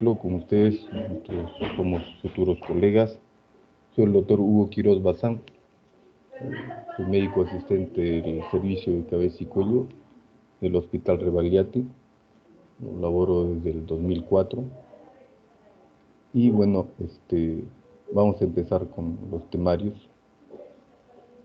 Con ustedes, nosotros somos futuros colegas. Soy el doctor Hugo Quiroz Bazán, soy médico asistente del servicio de cabeza y cuello del Hospital Rebagliati. Laboro desde el 2004. Y bueno, vamos a empezar con los temarios.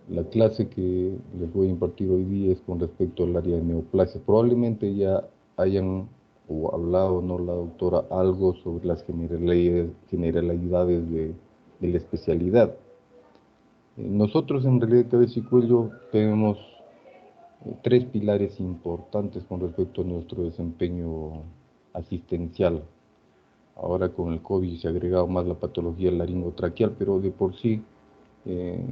La clase que les voy a impartir hoy día es con respecto al área de neoplasia. Probablemente ya hayan o hablado, ¿no?, la doctora algo sobre las generalidades de la especialidad. Nosotros en realidad de cabeza y cuello tenemos tres pilares importantes con respecto a nuestro desempeño asistencial. Ahora con el COVID se ha agregado más la patología laringotraqueal, pero de por sí eh,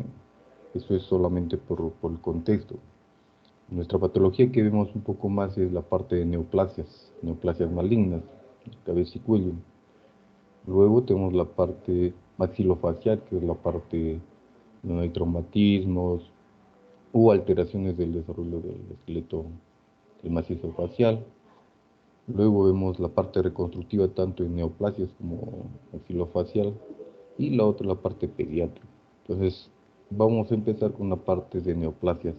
eso es solamente por el contexto. Nuestra patología que vemos un poco más es la parte de neoplasias malignas, cabeza y cuello. Luego tenemos la parte maxilofacial, que es la parte donde hay traumatismos o alteraciones del desarrollo del esqueleto del macizo facial. Luego vemos la parte reconstructiva tanto en neoplasias como maxilofacial y la otra la parte pediátrica. Entonces vamos a empezar con la parte de neoplasias,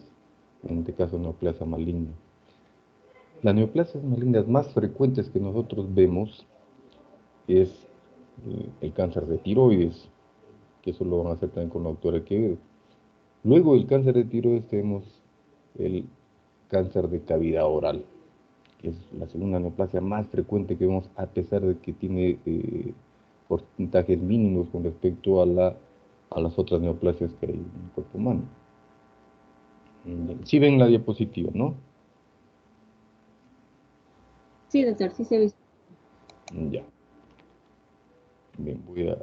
en este caso neoplasia maligna. Las neoplasias malignas más frecuentes que nosotros vemos es el cáncer de tiroides, que eso lo van a hacer también con la doctora Quevedo. Luego del cáncer de tiroides tenemos el cáncer de cavidad oral, que es la segunda neoplasia más frecuente que vemos, a pesar de que tiene porcentajes mínimos con respecto a las otras neoplasias que hay en el cuerpo humano. Sí ven la diapositiva, ¿no? Sí, doctor, sí se ve. Ya. Bien, voy a...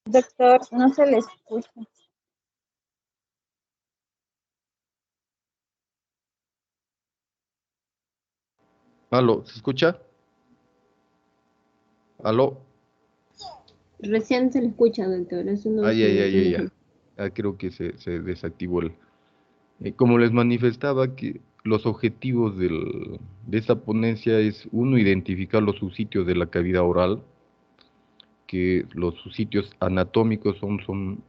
Doctor, no se le escucha. ¿Aló? ¿Se escucha? ¿Aló? Recién se le escucha, doctor, hace unos Ay, ay, ay, minutos ay, nomás. ya. Ah, creo que se desactivó el... como les manifestaba, que los objetivos de esta ponencia es, uno, identificar los subsitios de la cavidad oral, que los subsitios anatómicos son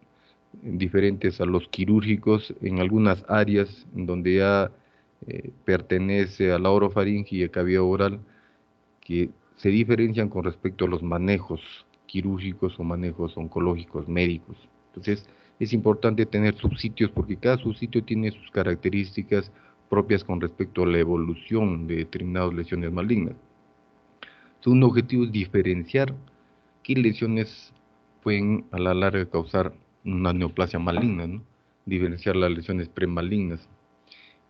diferentes a los quirúrgicos en algunas áreas en donde ya pertenece a la orofaringe y a cavidad oral, que se diferencian con respecto a los manejos quirúrgicos o manejos oncológicos médicos. Entonces, es importante tener subsitios porque cada subsitio tiene sus características propias con respecto a la evolución de determinadas lesiones malignas. Entonces, un objetivo es diferenciar qué lesiones pueden a la larga causar una neoplasia maligna, ¿no? Diferenciar las lesiones premalignas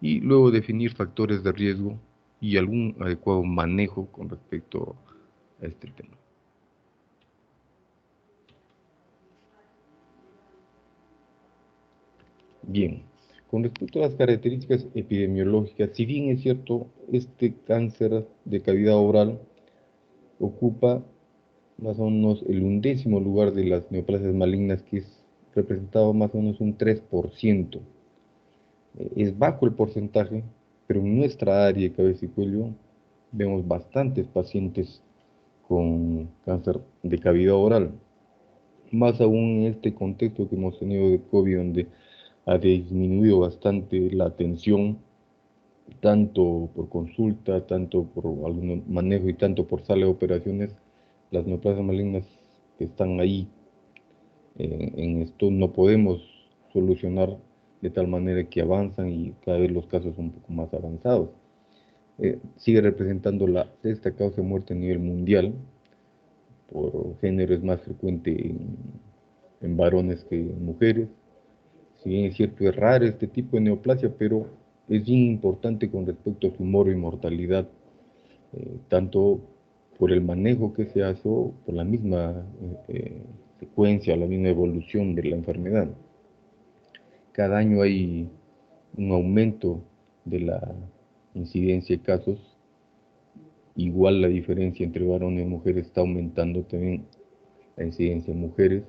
y luego definir factores de riesgo y algún adecuado manejo con respecto a este tema. Bien, con respecto a las características epidemiológicas, si bien es cierto, este cáncer de cavidad oral ocupa más o menos el 1/10 lugar de las neoplasias malignas, que es representado más o menos un 3%. Es bajo el porcentaje, pero en nuestra área de cabeza y cuello vemos bastantes pacientes con cáncer de cavidad oral. Más aún en este contexto que hemos tenido de COVID, donde ha disminuido bastante la atención, tanto por consulta, tanto por algún manejo y tanto por sala de operaciones, las neoplasias malignas están ahí. En esto no podemos solucionar de tal manera que avanzan y cada vez los casos son un poco más avanzados. Sigue representando la sexta causa de muerte a nivel mundial. Por género es más frecuente en varones que en mujeres. Si bien es cierto, es raro este tipo de neoplasia, pero es bien importante con respecto a su morbo y mortalidad, tanto por el manejo que se hace, o por la misma secuencia, la misma evolución de la enfermedad. Cada año hay un aumento de la incidencia de casos. Igual la diferencia entre varones y mujeres está aumentando también la incidencia en mujeres.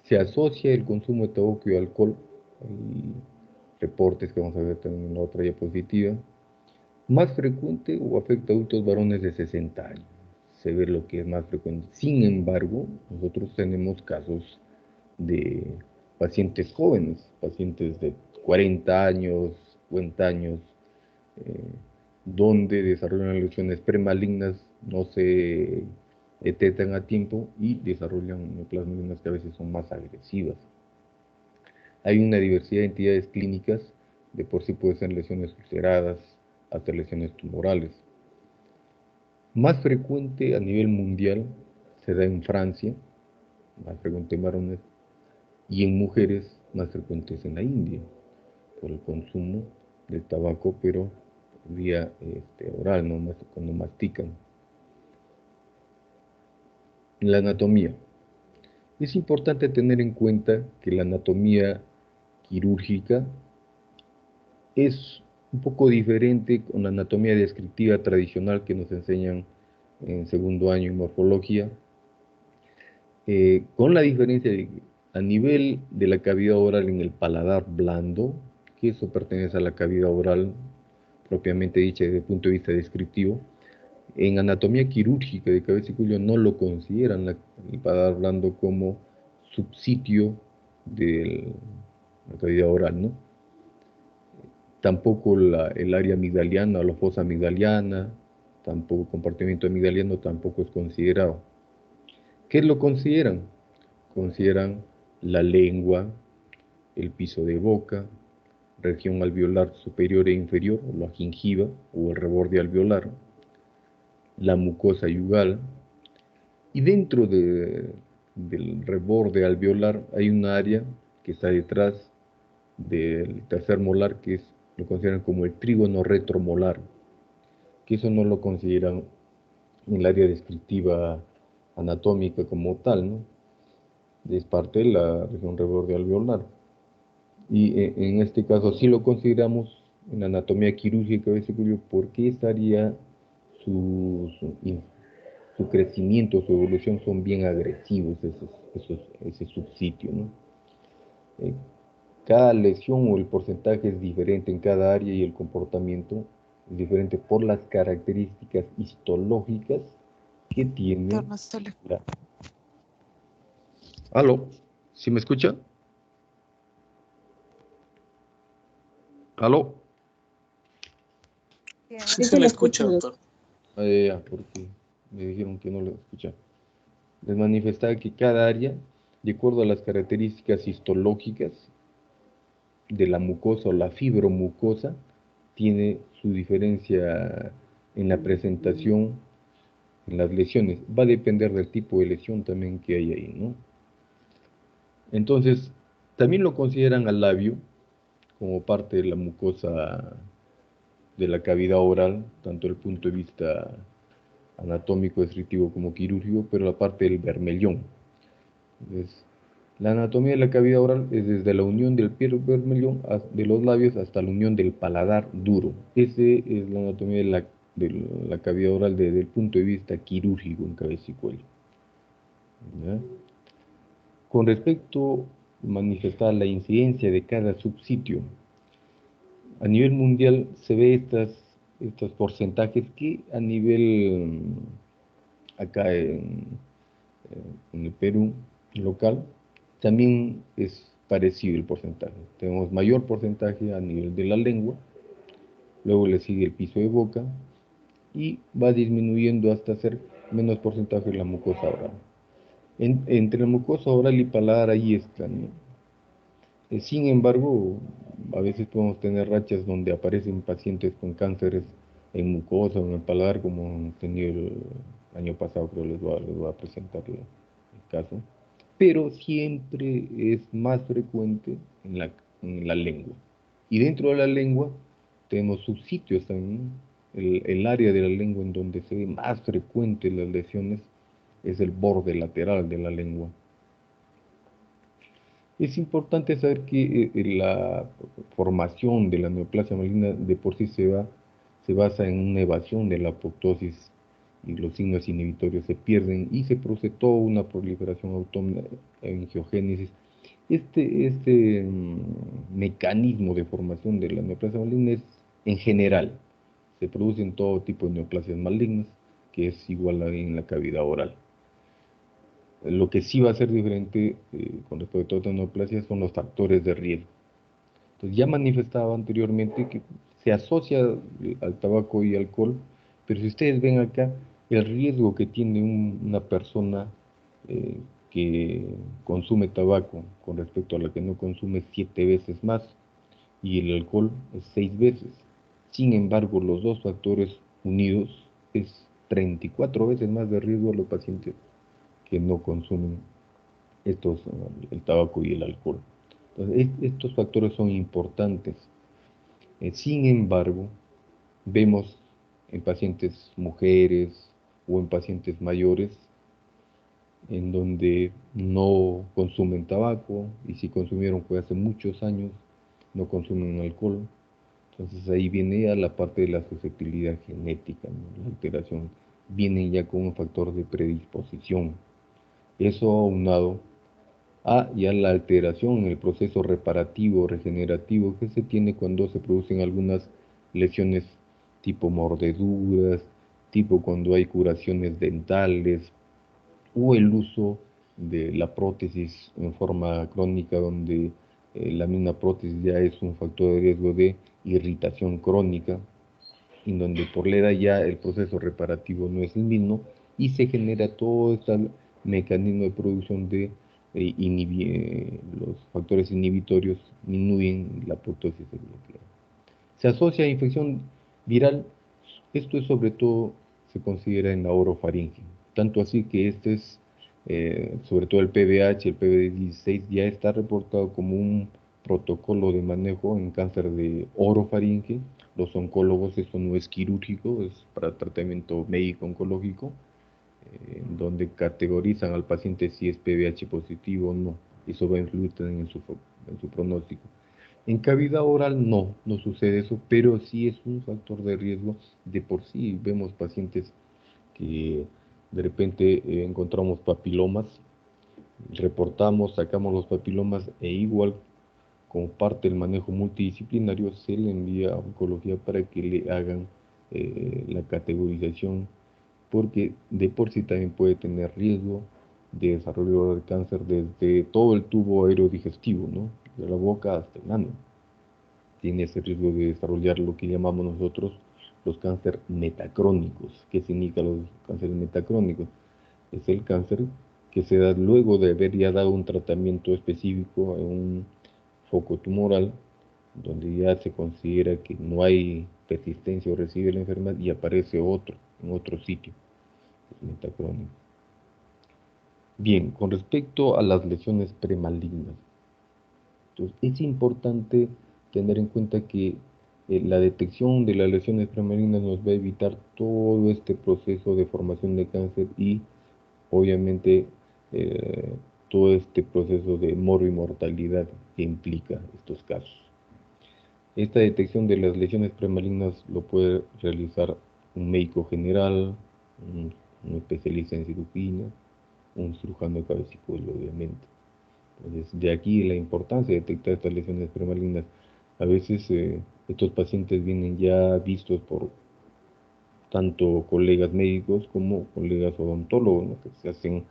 Se asocia el consumo de tabaco y alcohol, hay reportes que vamos a ver también en la otra diapositiva, más frecuente o afecta a adultos varones de 60 años. Se ve lo que es más frecuente. Sin embargo, nosotros tenemos casos de pacientes jóvenes, pacientes de 40 años, 50 años, donde desarrollan lesiones premalignas, no se detectan a tiempo y desarrollan neoplasmas que a veces son más agresivas. Hay una diversidad de entidades clínicas, de por sí pueden ser lesiones ulceradas, hasta lesiones tumorales. Más frecuente a nivel mundial se da en Francia, más frecuente en varones, y en mujeres más frecuentes en la India, por el consumo del tabaco, pero vía oral, ¿no? Cuando mastican. La anatomía. Es importante tener en cuenta que la anatomía quirúrgica es un poco diferente con la anatomía descriptiva tradicional que nos enseñan en segundo año en morfología, con la diferencia de que a nivel de la cavidad oral en el paladar blando, que eso pertenece a la cavidad oral propiamente dicha desde el punto de vista descriptivo, en anatomía quirúrgica de cabeza y cuello no lo consideran el paladar blando como subsitio de la cavidad oral, ¿no? Tampoco el área amigdaliana o la fosa amigdaliana, tampoco compartimiento amigdaliano tampoco es considerado. ¿Qué lo consideran? Consideran la lengua, el piso de boca, región alveolar superior e inferior, o la gingiva, o el reborde alveolar, la mucosa yugal, y dentro del reborde alveolar hay un área que está detrás del tercer molar, que lo consideran como el trígono retromolar, que eso no lo consideran en el área descriptiva anatómica como tal, ¿no? Es parte de la región reborde alveolar. Y en este caso sí lo consideramos en anatomía quirúrgica vesículo porque esta área, su, su, su crecimiento, su evolución son bien agresivos, ese subsitio, ¿no? Eh, Cada lesión o el porcentaje es diferente en cada área y el comportamiento es diferente por las características histológicas que tiene la... ¿Aló? ¿Sí me escucha? ¿Aló? Sí se le escucha, doctor. Porque me dijeron que no lo escuchaba. Les manifestaba que cada área, de acuerdo a las características histológicas de la mucosa o la fibromucosa, tiene su diferencia en la presentación, en las lesiones. Va a depender del tipo de lesión también que hay ahí, ¿no? Entonces, también lo consideran al labio como parte de la mucosa de la cavidad oral, tanto desde el punto de vista anatómico, descriptivo como quirúrgico, pero la parte del bermellón. Entonces, la anatomía de la cavidad oral es desde la unión del bermellón de los labios hasta la unión del paladar duro. Esa es la anatomía de la cavidad oral desde el punto de vista quirúrgico en cabeza y cuello. ¿Ya? Con respecto a manifestar la incidencia de cada subsitio, a nivel mundial se ve estos porcentajes que a nivel acá en el Perú local también es parecido el porcentaje. Tenemos mayor porcentaje a nivel de la lengua, luego le sigue el piso de boca y va disminuyendo hasta ser menos porcentaje en la mucosa oral. Entre la mucosa oral y paladar ahí están, ¿no? Sin embargo, a veces podemos tener rachas donde aparecen pacientes con cánceres en mucosa o en el paladar, como hemos tenido el año pasado, creo les voy a presentar el caso. Pero siempre es más frecuente en la lengua. Y dentro de la lengua tenemos subsitios también, el área de la lengua en donde se ve más frecuente las lesiones es el borde lateral de la lengua. Es importante saber que la formación de la neoplasia maligna de por sí se basa en una evasión de la apoptosis y los signos inhibitorios se pierden y se produce toda una proliferación autónoma en angiogénesis. Este mecanismo de formación de la neoplasia maligna es en general, se producen todo tipo de neoplasias malignas, que es igual en la cavidad oral. Lo que sí va a ser diferente con respecto a otras neoplasias son los factores de riesgo. Entonces, ya manifestaba anteriormente que se asocia al tabaco y alcohol, pero si ustedes ven acá, el riesgo que tiene una persona eh, que consume tabaco con respecto a la que no consume es 7 veces más y el alcohol es 6 veces. Sin embargo, los dos factores unidos es 34 veces más de riesgo a los pacientes que no consumen el tabaco y el alcohol. Entonces, estos factores son importantes. Sin embargo, vemos en pacientes mujeres o en pacientes mayores en donde no consumen tabaco y si consumieron fue hace muchos años, no consumen alcohol. Entonces ahí viene ya la parte de la susceptibilidad genética, ¿no? La alteración. Vienen ya con un factor de predisposición. Eso aunado y a la alteración en el proceso reparativo, regenerativo que se tiene cuando se producen algunas lesiones tipo mordeduras, tipo cuando hay curaciones dentales o el uso de la prótesis en forma crónica donde la misma prótesis ya es un factor de riesgo de irritación crónica, en donde por la edad ya el proceso reparativo no es el mismo y se genera todo este mecanismo de producción de los factores inhibitorios disminuyen la apoptosis nuclear. Se asocia a infección viral, esto es sobre todo, se considera en la orofaringe, tanto así que este es, sobre todo el PBH, el PBD16, ya está reportado como un protocolo de manejo en cáncer de orofaringe. Los oncólogos, esto no es quirúrgico, es para tratamiento médico oncológico, donde categorizan al paciente si es PBH positivo o no. Eso va a influir también en su pronóstico. En cavidad oral no sucede eso, pero sí es un factor de riesgo. De por sí vemos pacientes que de repente encontramos papilomas, reportamos, sacamos los papilomas e igual como parte del manejo multidisciplinario se le envía a oncología para que le hagan la categorización porque de por sí también puede tener riesgo de desarrollo de cáncer desde todo el tubo aerodigestivo, ¿no? De la boca hasta el ano. Tiene ese riesgo de desarrollar lo que llamamos nosotros los cánceres metacrónicos. ¿Qué significa los cánceres metacrónicos? Es el cáncer que se da luego de haber ya dado un tratamiento específico en un foco tumoral, donde ya se considera que no hay persistencia o recibe la enfermedad y aparece otro en otro sitio, metacrónico. Bien, con respecto a las lesiones premalignas, entonces es importante tener en cuenta que la detección de las lesiones premalignas nos va a evitar todo este proceso de formación de cáncer y obviamente eh, todo este proceso de morbimortalidad que implica estos casos. Esta detección de las lesiones premalignas lo puede realizar un médico general, un especialista en cirugía, un cirujano de cabeza y cuello, obviamente. Entonces, de aquí la importancia de detectar estas lesiones premalignas. A veces estos pacientes vienen ya vistos por tanto colegas médicos como colegas odontólogos, ¿no? Que se hacen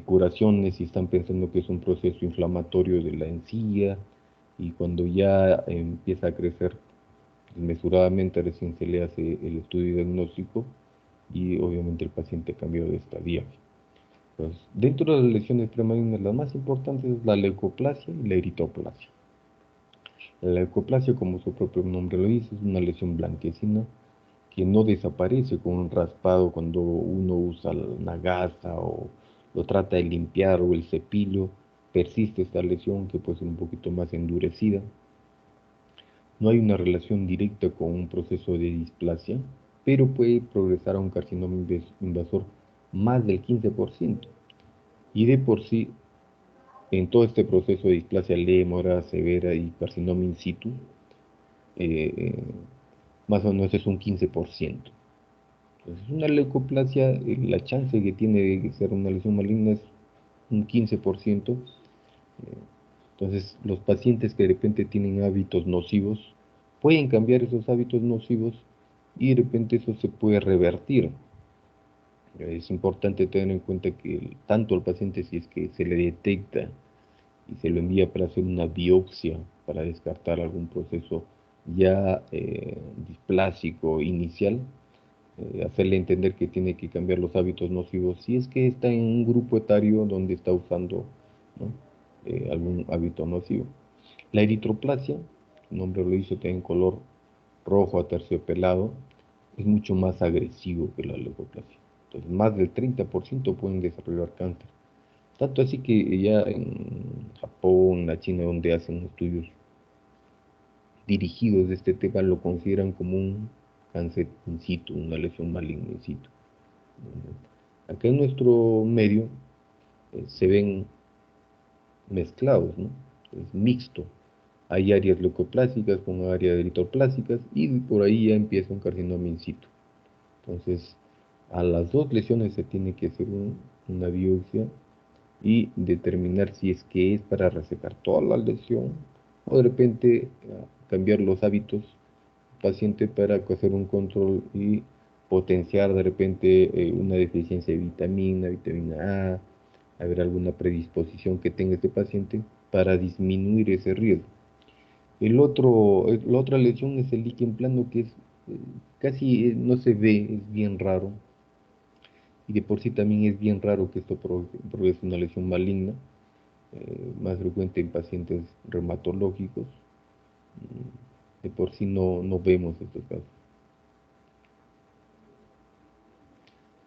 curaciones y están pensando que es un proceso inflamatorio de la encía y cuando ya empieza a crecer desmesuradamente recién se le hace el estudio diagnóstico y obviamente el paciente cambió de estadio. Pues, dentro de las lesiones premalignas, las más importantes es la leucoplasia y la eritoplasia. La leucoplasia, como su propio nombre lo dice, es una lesión blanquecina que no desaparece con un raspado cuando uno usa una gasa o lo trata de limpiar o el cepillo. Persiste esta lesión que puede ser un poquito más endurecida. No hay una relación directa con un proceso de displasia, pero puede progresar a un carcinoma invasor más del 15%. Y de por sí, en todo este proceso de displasia leve, moderada, severa y carcinoma in situ, eh, más o menos es un 15%. Entonces, una leucoplasia, la chance que tiene de ser una lesión maligna es un 15%. Entonces, los pacientes que de repente tienen hábitos nocivos, pueden cambiar esos hábitos nocivos y de repente eso se puede revertir. Es importante tener en cuenta que tanto al paciente, si es que se le detecta y se lo envía para hacer una biopsia para descartar algún proceso ya displásico inicial, hacerle entender que tiene que cambiar los hábitos nocivos si es que está en un grupo etario donde está usando, ¿no? Algún hábito nocivo. La eritroplasia, su nombre lo dice, tiene color rojo aterciopelado, es mucho más agresivo que la leucoplasia. Entonces, más del 30% pueden desarrollar cáncer. Tanto así que ya en Japón, en la China, donde hacen estudios dirigidos de este tema, lo consideran como un cáncer in situ, una lesión maligna in situ. Acá en nuestro medio se ven mezclados, ¿no? Es mixto. Hay áreas leucoplásicas con áreas eritroplásicas y por ahí ya empieza un carcinoma in situ. Entonces, a las dos lesiones se tiene que hacer una biopsia y determinar si es que es para resecar toda la lesión o de repente cambiar los hábitos del paciente para hacer un control y potenciar de repente una deficiencia de vitamina A, haber alguna predisposición que tenga este paciente para disminuir ese riesgo. La otra lesión es el líquen plano, que es casi no se ve, es bien raro. Y de por sí también es bien raro que esto progrese una lesión maligna, más frecuente en pacientes reumatológicos. De por sí no vemos estos casos.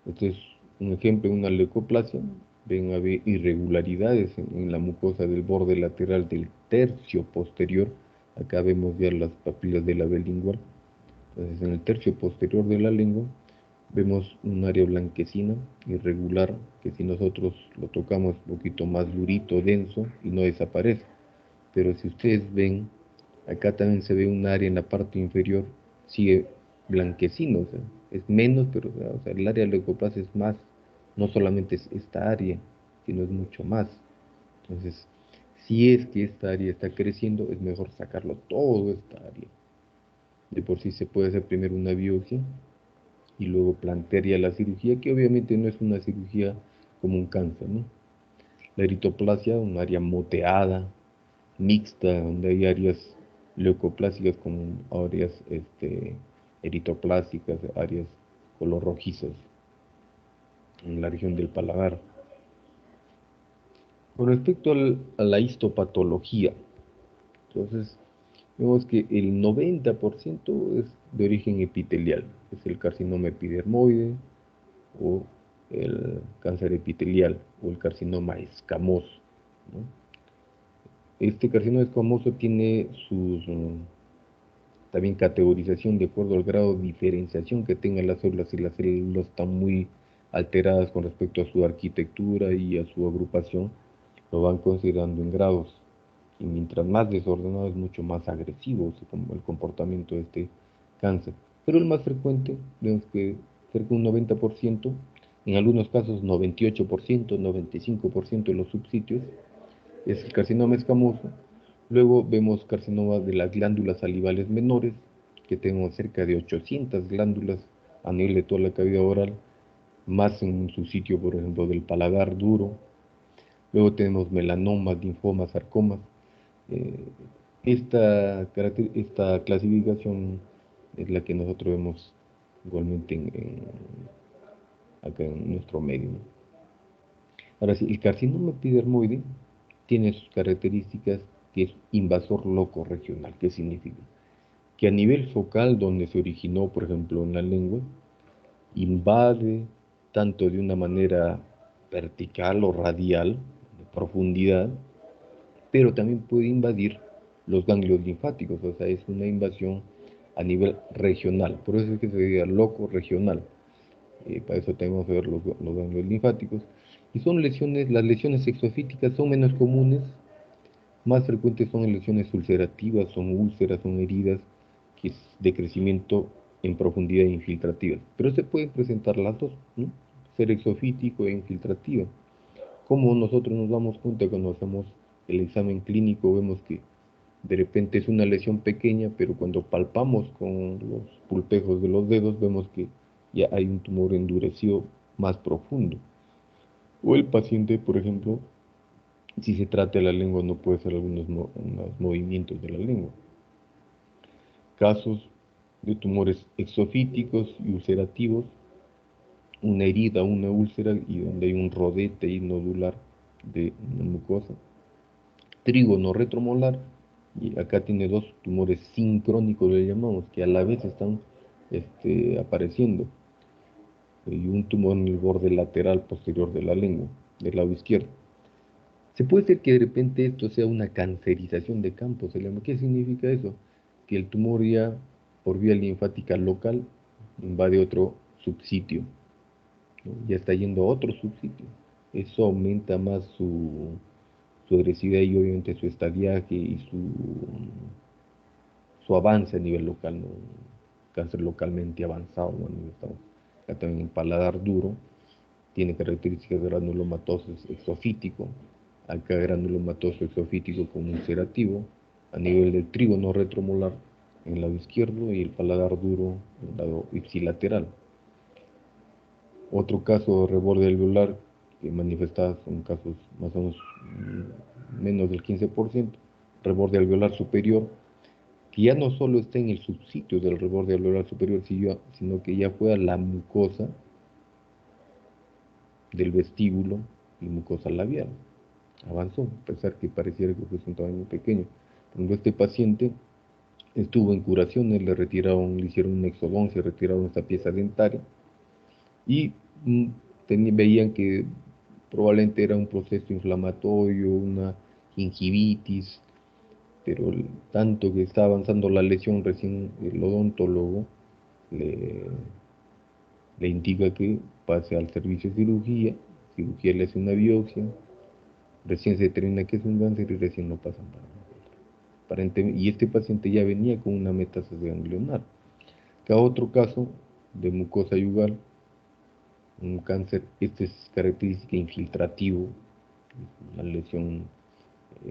Este es un ejemplo de una leucoplasia. Ven a ver irregularidades en la mucosa del borde lateral del tercio posterior. Acá vemos ya las papilas de la vena lingual. Entonces, en el tercio posterior de la lengua vemos un área blanquecina, irregular, que si nosotros lo tocamos un poquito más durito, denso, y no desaparece. Pero si ustedes ven, acá también se ve un área en la parte inferior, sigue blanquecino, o sea, es menos, pero o sea, el área de leucoplasia es más, no solamente es esta área, sino es mucho más. Entonces, si es que esta área está creciendo, es mejor sacarlo todo esta área. De por sí se puede hacer primero una biopsia y luego plantear ya la cirugía, que obviamente no es una cirugía como un cáncer, ¿no? La eritoplasia, un área moteada, mixta, donde hay áreas leucoplásicas con áreas eritoplásicas, áreas color rojizas en la región del paladar. Con respecto a la histopatología, entonces vemos que el 90% es de origen epitelial, es el carcinoma epidermoide o el cáncer epitelial o el carcinoma escamoso, ¿no? Este carcinoma escamoso tiene sus también categorización de acuerdo al grado de diferenciación que tengan las células. Si las células están muy alteradas con respecto a su arquitectura y a su agrupación, lo van considerando en grados. Y mientras más desordenado es mucho más agresivo el comportamiento de este cáncer. Pero el más frecuente, vemos que cerca de un 90%, en algunos casos 98%, 95% de los subsitios, es el carcinoma escamoso. Luego vemos carcinomas de las glándulas salivales menores, que tenemos cerca de 800 glándulas a nivel de toda la cavidad oral, más en su sitio, por ejemplo, del paladar duro. Luego tenemos melanomas, linfomas, sarcomas. Eh, esta clasificación es la que nosotros vemos igualmente acá en nuestro medio, ¿no? Ahora sí, el carcinoma epidermoide tiene sus características, que es invasor loco regional. ¿Qué significa? Que a nivel focal, donde se originó, por ejemplo, en la lengua, invade tanto de una manera vertical o radial, de profundidad, pero también puede invadir los ganglios linfáticos, o sea, es una invasión a nivel regional, por eso es que se diga loco regional. Para eso tenemos que ver los ganglios linfáticos. Y son lesiones, las lesiones exofíticas son menos comunes, más frecuentes son lesiones ulcerativas, son úlceras, son heridas que es de crecimiento en profundidad e infiltrativas. Pero se pueden presentar las dos, ¿no? Ser exofítico e infiltrativa. Como nosotros nos damos cuenta cuando hacemos el examen clínico, vemos que de repente es una lesión pequeña, pero cuando palpamos con los pulpejos de los dedos, vemos que ya hay un tumor endurecido más profundo. O el paciente, por ejemplo, si se trata de la lengua, no puede hacer unos movimientos de la lengua. Casos de tumores exofíticos y ulcerativos, una herida, una úlcera y donde hay un rodete y nodular de una mucosa. Trígono retromolar, y acá tiene dos tumores sincrónicos, le llamamos, que a la vez están apareciendo. Y un tumor en el borde lateral posterior de la lengua, del lado izquierdo. Se puede ser que de repente esto sea una cancerización de campo, se llama. ¿Qué significa eso? Que el tumor ya por vía linfática local invade otro subsitio, ¿no? Ya está yendo a otro subsitio. Eso aumenta más su agresividad y obviamente su estadiaje y su avance a nivel local, ¿no? Cáncer localmente avanzado, ¿no? Acá también el paladar duro tiene características de granulomatoso exofítico, acá granulomatoso exofítico con ulcerativo, a nivel del trígono retromolar en el lado izquierdo y el paladar duro en el lado ipsilateral. Otro caso de reborde alveolar que manifestadas son casos más o menos menos del 15%, reborde alveolar superior, que ya no solo está en el subsitio del reborde alveolar superior, sino que ya fue a la mucosa del vestíbulo y mucosa labial. Avanzó, a pesar que pareciera que fue un tamaño pequeño. Por ejemplo, este paciente estuvo en curaciones, le hicieron un exodoncia, retiraron esta pieza dentaria y veían que probablemente era un proceso inflamatorio, una gingivitis, pero tanto que está avanzando la lesión, recién el odontólogo le, le indica que pase al servicio de cirugía le hace una biopsia, recién se determina que es un cáncer y recién lo pasan y este paciente ya venía con una metástasis ganglionar. Cada otro caso de mucosa yugal, un cáncer, este es característica infiltrativo, una lesión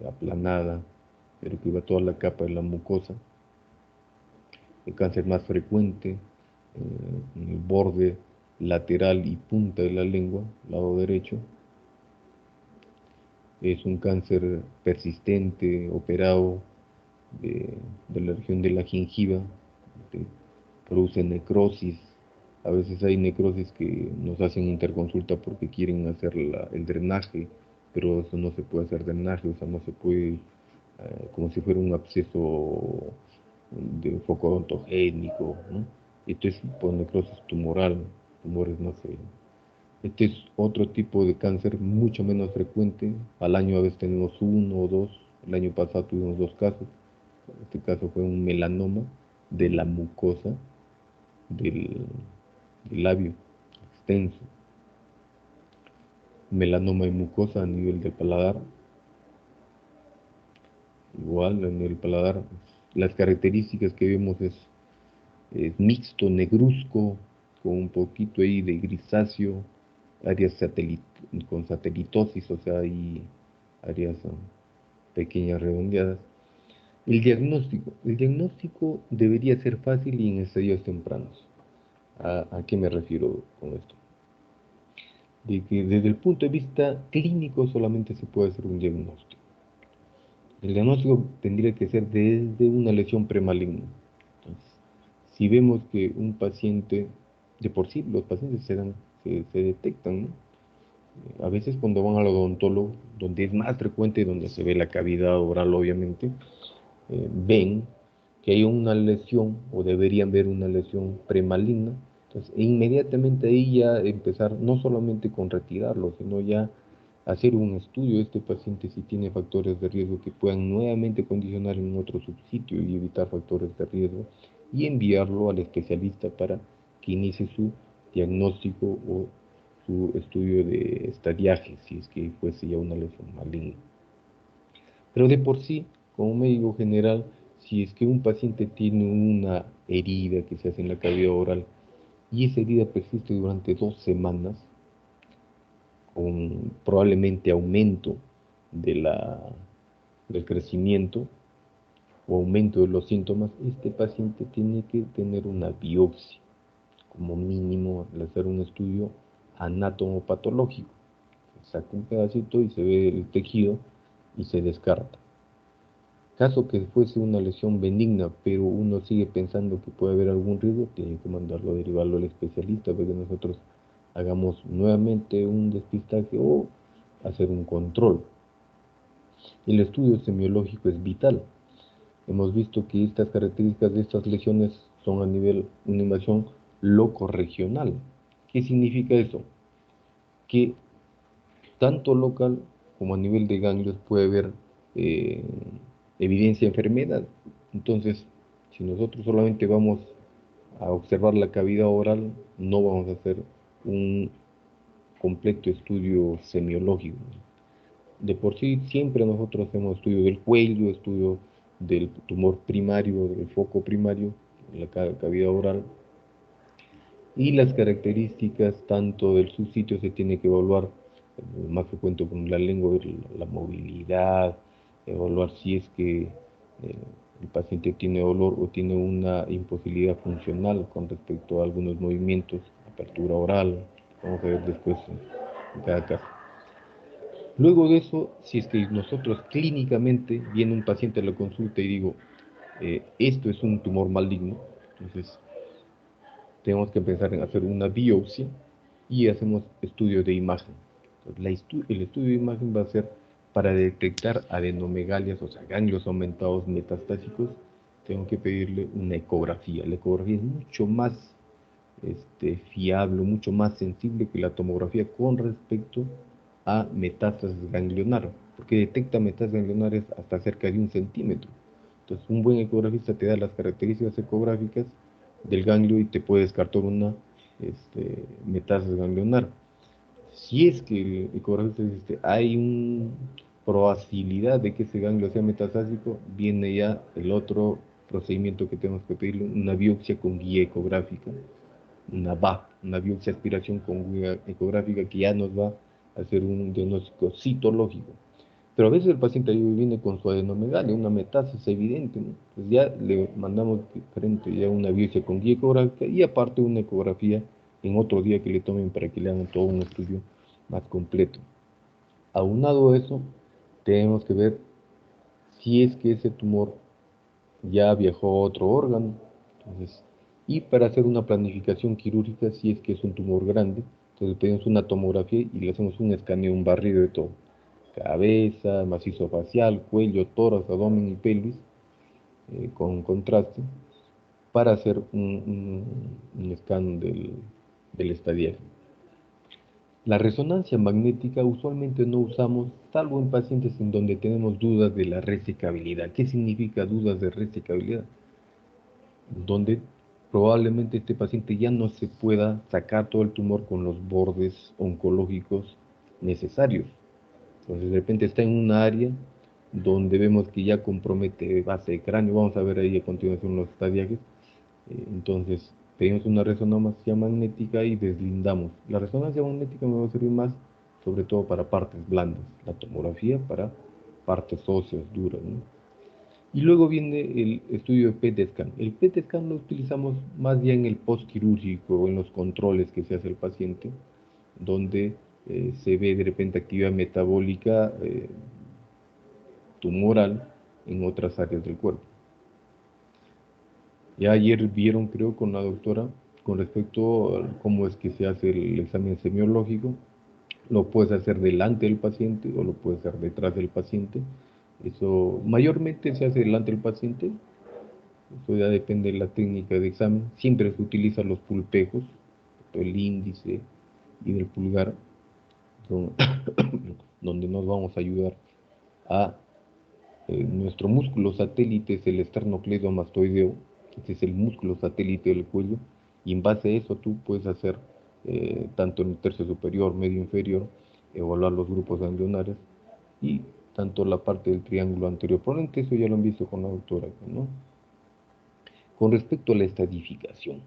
aplanada, pero que iba toda la capa de la mucosa. El cáncer más frecuente en el borde lateral y punta de la lengua, lado derecho. Es un cáncer persistente, operado de la región de la gingiva, que produce necrosis. A veces hay necrosis que nos hacen interconsulta porque quieren hacer el drenaje, pero eso no se puede hacer drenaje, o sea, no se puede, como si fuera un absceso de foco odontogénico, ¿no? Esto es por necrosis tumoral, tumores, no sé. Este es otro tipo de cáncer mucho menos frecuente. Al año a veces tenemos uno o dos. El año pasado tuvimos dos casos. Este caso fue un melanoma de la mucosa del, del labio extenso. Melanoma de mucosa a nivel del paladar. Igual en el paladar, las características que vemos es mixto, negruzco, con un poquito ahí de grisáceo, áreas con satelitosis, o sea, hay áreas pequeñas redondeadas. El diagnóstico debería ser fácil y en estadios tempranos. ¿A qué me refiero con esto? De que desde el punto de vista clínico solamente se puede hacer un diagnóstico. El diagnóstico tendría que ser desde una lesión premaligna. Entonces, si vemos que un paciente, de por sí los pacientes se detectan, ¿no? A veces cuando van al odontólogo, donde es más frecuente, donde se ve la cavidad oral obviamente, ven que hay una lesión o deberían ver una lesión premaligna, entonces inmediatamente ahí ya empezar no solamente con retirarlo, sino ya hacer un estudio de este paciente si tiene factores de riesgo que puedan nuevamente condicionar en otro subsitio y evitar factores de riesgo, y enviarlo al especialista para que inicie su diagnóstico o su estudio de estadiaje, si es que fuese ya una lesión maligna. Pero de por sí, como médico general, si es que un paciente tiene una herida que se hace en la cavidad oral y esa herida persiste durante 2 semanas, con probablemente aumento de del crecimiento o aumento de los síntomas, este paciente tiene que tener una biopsia, como mínimo al hacer un estudio anatomopatológico. Se saca un pedacito y se ve el tejido y se descarta. Caso que fuese una lesión benigna, pero uno sigue pensando que puede haber algún riesgo, tiene que mandarlo, derivarlo al especialista para que nosotros hagamos nuevamente un despistaje o hacer un control. El estudio semiológico es vital. Hemos visto que estas características de estas lesiones son a nivel una invasión locorregional. ¿Qué significa eso? Que tanto local como a nivel de ganglios puede haber eh, evidencia de enfermedad. Entonces, si nosotros solamente vamos a observar la cavidad oral, no vamos a hacer un completo estudio semiológico. De por sí, siempre nosotros hacemos estudio del cuello, estudio del tumor primario, del foco primario, la cavidad oral, y las características tanto del subsitio se tiene que evaluar, más frecuente con la lengua, la movilidad, evaluar si es que el paciente tiene dolor o tiene una imposibilidad funcional con respecto a algunos movimientos, apertura oral, vamos a ver después en cada caso. Luego de eso, si es que nosotros clínicamente viene un paciente a la consulta y digo, esto es un tumor maligno, entonces tenemos que empezar a hacer una biopsia y hacemos estudio de imagen. Entonces, el estudio de imagen va a ser para detectar adenomegalias, o sea, ganglios aumentados metastásicos. Tengo que pedirle una ecografía. La ecografía es mucho más fiable, mucho más sensible que la tomografía con respecto a metástasis ganglionar, porque detecta metástasis ganglionares hasta cerca de 1 centímetro. Entonces, un buen ecografista te da las características ecográficas del ganglio y te puede descartar una metástasis ganglionar. Si es que el ecografista dice hay una probabilidad de que ese ganglio sea metastásico, viene ya el otro procedimiento que tenemos que pedirle, una biopsia con guía ecográfica, una BAP, una biopsia aspiración con guía ecográfica que ya nos va a hacer un diagnóstico citológico. Pero a veces el paciente ahí viene con su adenomegalia, una metástasis evidente, ¿no? Pues ya le mandamos frente ya una biopsia con guía ecográfica y aparte una ecografía en otro día que le tomen para que le hagan todo un estudio más completo. Aunado a eso, tenemos que ver si es que ese tumor ya viajó a otro órgano. Entonces, y para hacer una planificación quirúrgica, si es que es un tumor grande, entonces pedimos una tomografía y le hacemos un escaneo, un barrido de todo. Cabeza, macizo facial, cuello, tórax, abdomen y pelvis, con contraste, para hacer un scan del estadiaje. La resonancia magnética usualmente no usamos, salvo en pacientes en donde tenemos dudas de la resecabilidad. ¿Qué significa dudas de resecabilidad? Donde probablemente este paciente ya no se pueda sacar todo el tumor con los bordes oncológicos necesarios. Entonces de repente está en una área donde vemos que ya compromete base de cráneo, vamos a ver ahí a continuación los estadiajes. Entonces pedimos una resonancia magnética y deslindamos. La resonancia magnética me va a servir más sobre todo para partes blandas, la tomografía para partes óseas duras, ¿no? Y luego viene el estudio de PET scan. El PET scan lo utilizamos más bien en el postquirúrgico o en los controles que se hace el paciente, donde se ve de repente actividad metabólica tumoral en otras áreas del cuerpo. Ya ayer vieron, creo, con la doctora, con respecto a cómo es que se hace el examen semiológico. Lo puedes hacer delante del paciente o lo puedes hacer detrás del paciente. Eso mayormente se hace delante del paciente. Eso ya depende de la técnica de examen. Siempre se utilizan los pulpejos, el índice y el pulgar, don- donde nos vamos a ayudar a nuestro músculo satélite es el esternocleidomastoideo, este es el músculo satélite del cuello, y en base a eso tú puedes hacer, tanto en el tercio superior, medio inferior, evaluar los grupos ganglionares y tanto la parte del triángulo anterior ponente, eso ya lo han visto con la doctora, ¿no? Con respecto a la estadificación,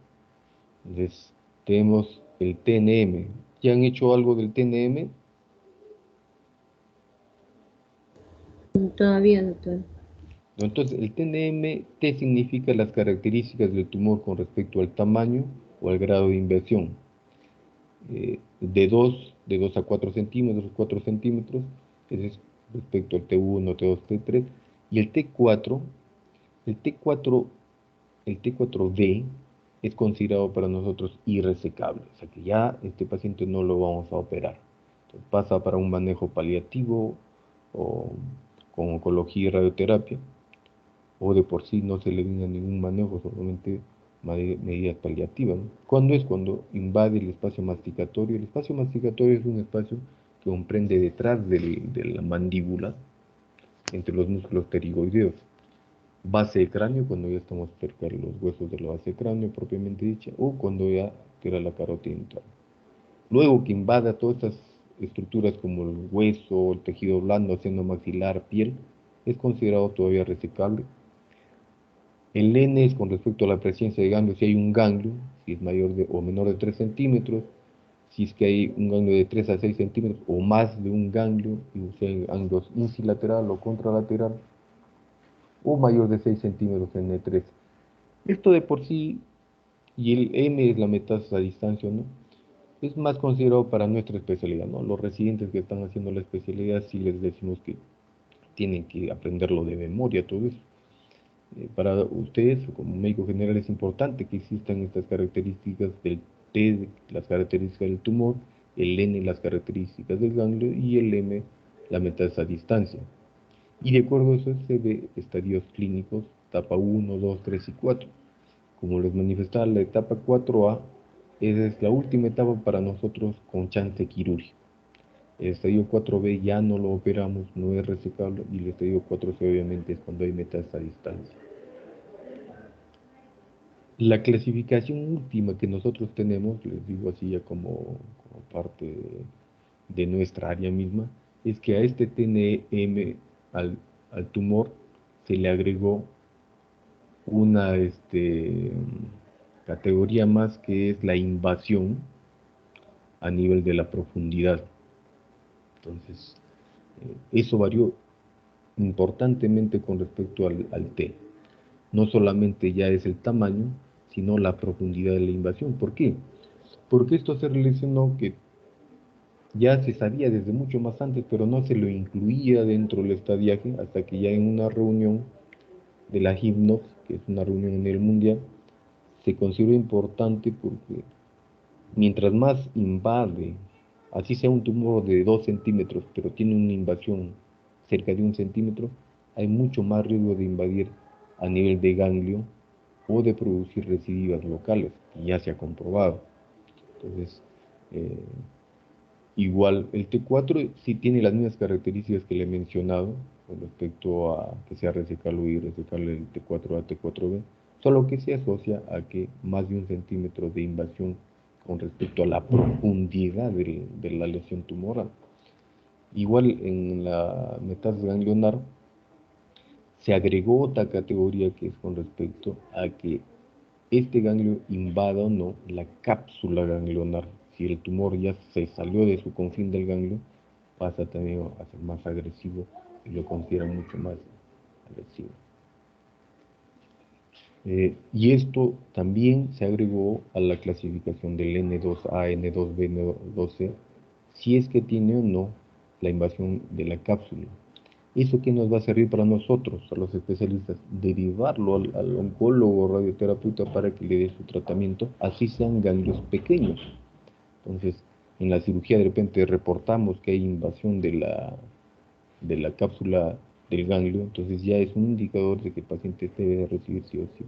entonces tenemos el TNM. ¿Ya han hecho algo del TNM? Todavía, doctor. ¿No? Entonces, el TNM, T significa las características del tumor con respecto al tamaño o al grado de inversión. De 2 a 4 centímetros, 4 centímetros, ese es respecto al T1, T2, T3. Y el T4, el T4D es considerado para nosotros irresecable. O sea que ya este paciente no lo vamos a operar. Entonces, pasa para un manejo paliativo o con oncología y radioterapia, o de por sí no se le brinda ningún manejo, solamente medidas paliativas, ¿no? ¿Cuándo es? Cuando invade el espacio masticatorio. El espacio masticatorio es un espacio que comprende detrás de la mandíbula, entre los músculos pterigoideos. Base de cráneo, cuando ya estamos cerca de los huesos de la base de cráneo propiamente dicha, o cuando ya queda la carótida intral. Luego que invada todas estas estructuras como el hueso, el tejido blando, seno maxilar, piel, es considerado todavía resecable. El N es con respecto a la presencia de ganglio, si hay un ganglio, si es mayor o menor de 3 centímetros, si es que hay un ganglio de 3 a 6 centímetros o más de un ganglio, y si hay ganglios insilateral o contralateral, o mayor de 6 centímetros en N3. Esto de por sí, y el M es la metástasis a distancia, ¿no? Es más considerado para nuestra especialidad, ¿no? Los residentes que están haciendo la especialidad, sí les decimos que tienen que aprenderlo de memoria, todo eso. Para ustedes, como médico general, es importante que existan estas características del T, las características del tumor, el N, las características del ganglio, y el M, la metástasis a distancia. Y de acuerdo a eso se ve estadios clínicos, etapa 1, 2, 3 y 4. Como les manifestaba, la etapa 4A, esa es la última etapa para nosotros con chance quirúrgico. El estadio 4B ya no lo operamos, no es resecable, y el estadio 4C obviamente es cuando hay metástasis a distancia. La clasificación última que nosotros tenemos, les digo así ya como parte de nuestra área misma, es que a este TNM, al tumor, se le agregó una categoría más, que es la invasión a nivel de la profundidad. Entonces, eso varió importantemente con respecto al T. No solamente ya es el tamaño, sino la profundidad de la invasión. ¿Por qué? Porque esto se relacionó que ya se sabía desde mucho más antes, pero no se lo incluía dentro del estadiaje hasta que ya en una reunión de la HIMNOX, que es una reunión a nivel mundial, se consideró importante porque mientras más invade, así sea un tumor de 2 centímetros, pero tiene una invasión cerca de 1 centímetro, hay mucho más riesgo de invadir a nivel de ganglio o de producir recidivas locales, y ya se ha comprobado. Entonces, eh, igual el T4 sí tiene las mismas características que le he mencionado con respecto a que sea resecable y resecable el T4A, T4B, solo que se asocia a que más de 1 centímetro de invasión con respecto a la profundidad de la lesión tumoral. Igual en la metástasis ganglionar se agregó otra categoría, que es con respecto a que este ganglio invada o no la cápsula ganglionar. Si el tumor ya se salió de su confín del ganglio, pasa también a ser más agresivo y lo considera mucho más agresivo. Y esto también se agregó a la clasificación del N2A, N2B, N2C, si es que tiene o no la invasión de la cápsula. ¿Eso qué nos va a servir para nosotros, a los especialistas? Derivarlo al oncólogo o radioterapeuta para que le dé su tratamiento, así sean ganglios pequeños. Entonces, en la cirugía de repente reportamos que hay invasión de la cápsula del ganglio, entonces ya es un indicador de que el paciente debe recibir sí o sí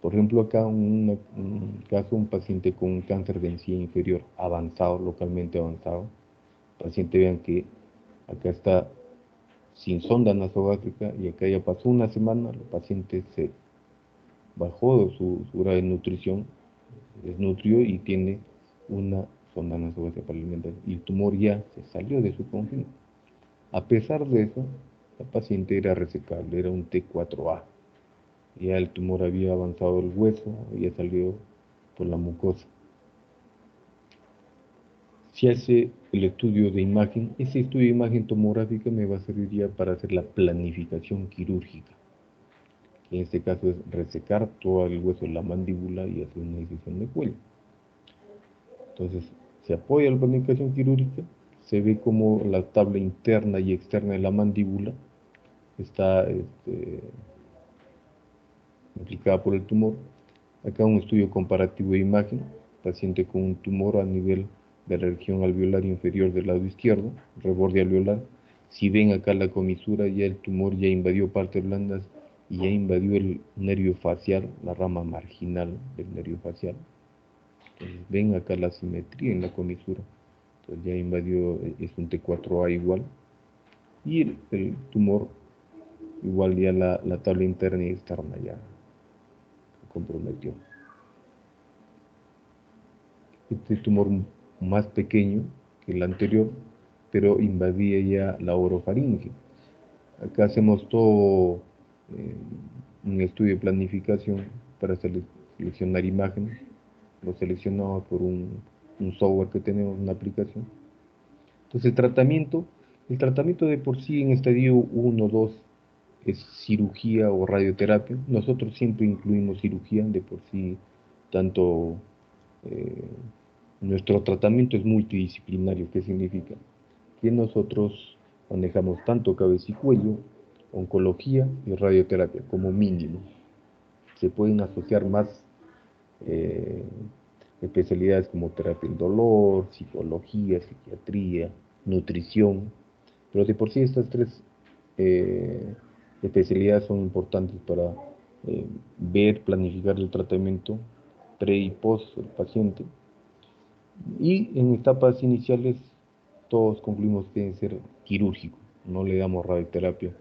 Por ejemplo, acá un caso, un paciente con un cáncer de encía inferior avanzado, localmente avanzado. Paciente, vean que acá está sin sonda nasogástrica y acá ya pasó una semana, el paciente se bajó su grado de nutrición, desnutrió y tiene una sonda nasogástrica para alimentar. Y el tumor ya se salió de su confín. A pesar de eso, la paciente era resecable, era un T4A. Ya el tumor había avanzado el hueso, había salido por la mucosa. Si hace el estudio de imagen, ese estudio de imagen tomográfica me va a servir ya para hacer la planificación quirúrgica, que en este caso es resecar todo el hueso de la mandíbula y hacer una incisión de cuello. Entonces, se apoya la planificación quirúrgica, se ve como la tabla interna y externa de la mandíbula está implicada por el tumor. Acá un estudio comparativo de imagen, paciente con un tumor a nivel de la región alveolar inferior del lado izquierdo, reborde alveolar. Si ven acá la comisura, ya el tumor ya invadió partes blandas y ya invadió el nervio facial, la rama marginal del nervio facial. Entonces, ven acá la simetría en la comisura. Entonces ya invadió, es un T4A igual. Y el tumor, igual ya la tabla interna y externa ya se comprometió. Este tumor más pequeño que el anterior, pero invadía ya la orofaringe. Acá hacemos todo un estudio de planificación para seleccionar imágenes. Lo seleccionamos por un software que tenemos, una aplicación. Entonces el tratamiento de por sí en estadio 1 o 2 es cirugía o radioterapia. Nosotros siempre incluimos cirugía de por sí, tanto eh, nuestro tratamiento es multidisciplinario. ¿Qué significa? Que nosotros manejamos tanto cabeza y cuello, oncología y radioterapia como mínimo. Se pueden asociar más eh, especialidades como terapia del dolor, psicología, psiquiatría, nutrición, pero de por sí estas tres eh, especialidades son importantes para ver, planificar el tratamiento pre y post del paciente. Y en etapas iniciales todos concluimos que debe ser quirúrgico, no le damos radioterapia,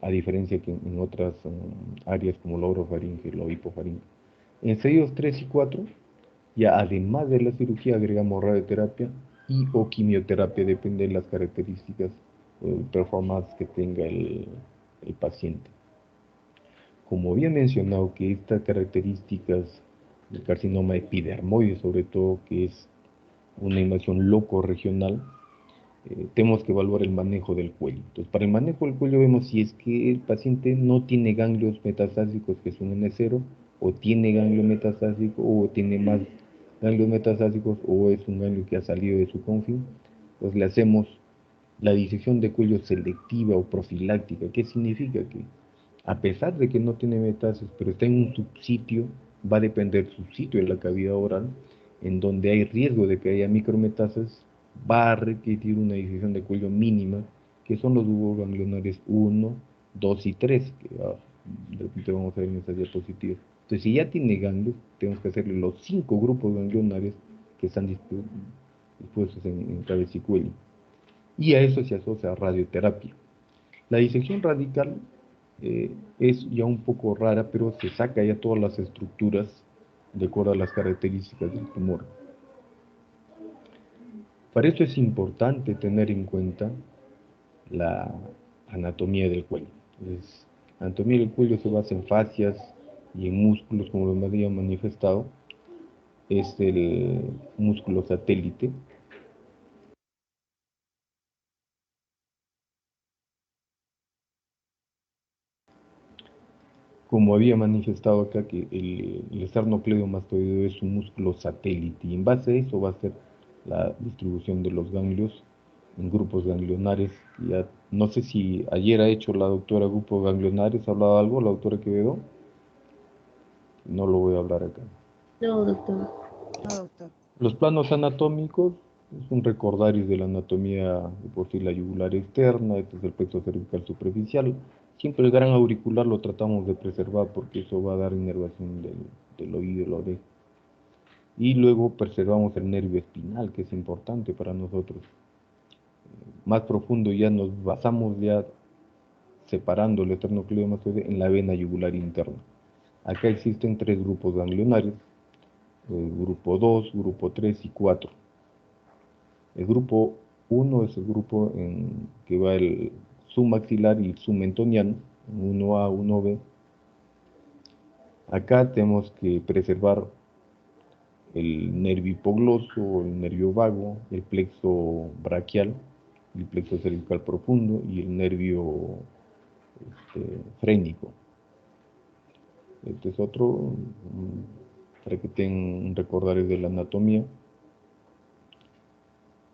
a diferencia que en otras áreas como la orofaringe o la hipofaringe. En estadios 3 y 4, ya además de la cirugía agregamos radioterapia y o quimioterapia, depende de las características o el performance que tenga el paciente. Como había mencionado que estas características del carcinoma epidermoide, sobre todo, que es una invasión loco-regional, tenemos que evaluar el manejo del cuello. Entonces, para el manejo del cuello vemos si es que el paciente no tiene ganglios metastásicos que son N0, o tiene ganglio metastásico, o tiene más ganglios metastásicos, o es un ganglio que ha salido de su confín. Entonces le hacemos la disección de cuello selectiva o profiláctica. ¿Qué significa? Que a pesar de que no tiene metástasis, pero está en un subsitio, va a depender del subsitio de la cavidad oral, en donde hay riesgo de que haya micrometástasis, va a requerir una disección de cuello mínima, que son los grupos ganglionares 1, 2 y 3, que de repente vamos a ver en estas diapositivas. Entonces, si ya tiene ganglios, tenemos que hacerle los 5 grupos ganglionares que están dispuestos en cabeza y cuello. Y a eso se asocia radioterapia. La disección radical es ya un poco rara, pero se saca ya todas las estructuras de acuerdo a las características del tumor. Para esto es importante tener en cuenta la anatomía del cuello. Entonces, la anatomía del cuello se basa en fascias y en músculos, como lo había manifestado. Es el músculo satélite. Como había manifestado acá, que el esternocleidomastoideo es un músculo satélite, y en base a eso va a ser la distribución de los ganglios en grupos ganglionares. Ya, no sé si ayer ha hecho la doctora grupos ganglionares, ¿ha hablado algo la doctora Quevedo? No lo voy a hablar acá. No, doctor. No, doctor. Los planos anatómicos es un recordario de la anatomía de por sí, la yugular externa, este es el plexo cervical superficial, Siempre el gran auricular lo tratamos de preservar porque eso va a dar inervación del oído y la oreja. Y luego preservamos el nervio espinal, que es importante para nosotros. Más profundo ya nos basamos ya separando el esternocleidomastoideo en la vena yugular interna. Acá existen tres grupos ganglionarios, grupo 2, grupo 3 y 4. El grupo 1 es el grupo en que va el submaxilar y el submentoniano, 1A, 1B. Acá tenemos que preservar el nervio hipogloso, el nervio vago, el plexo braquial, el plexo cervical profundo y el nervio frénico. Este es otro, para que tengan un recordario de la anatomía.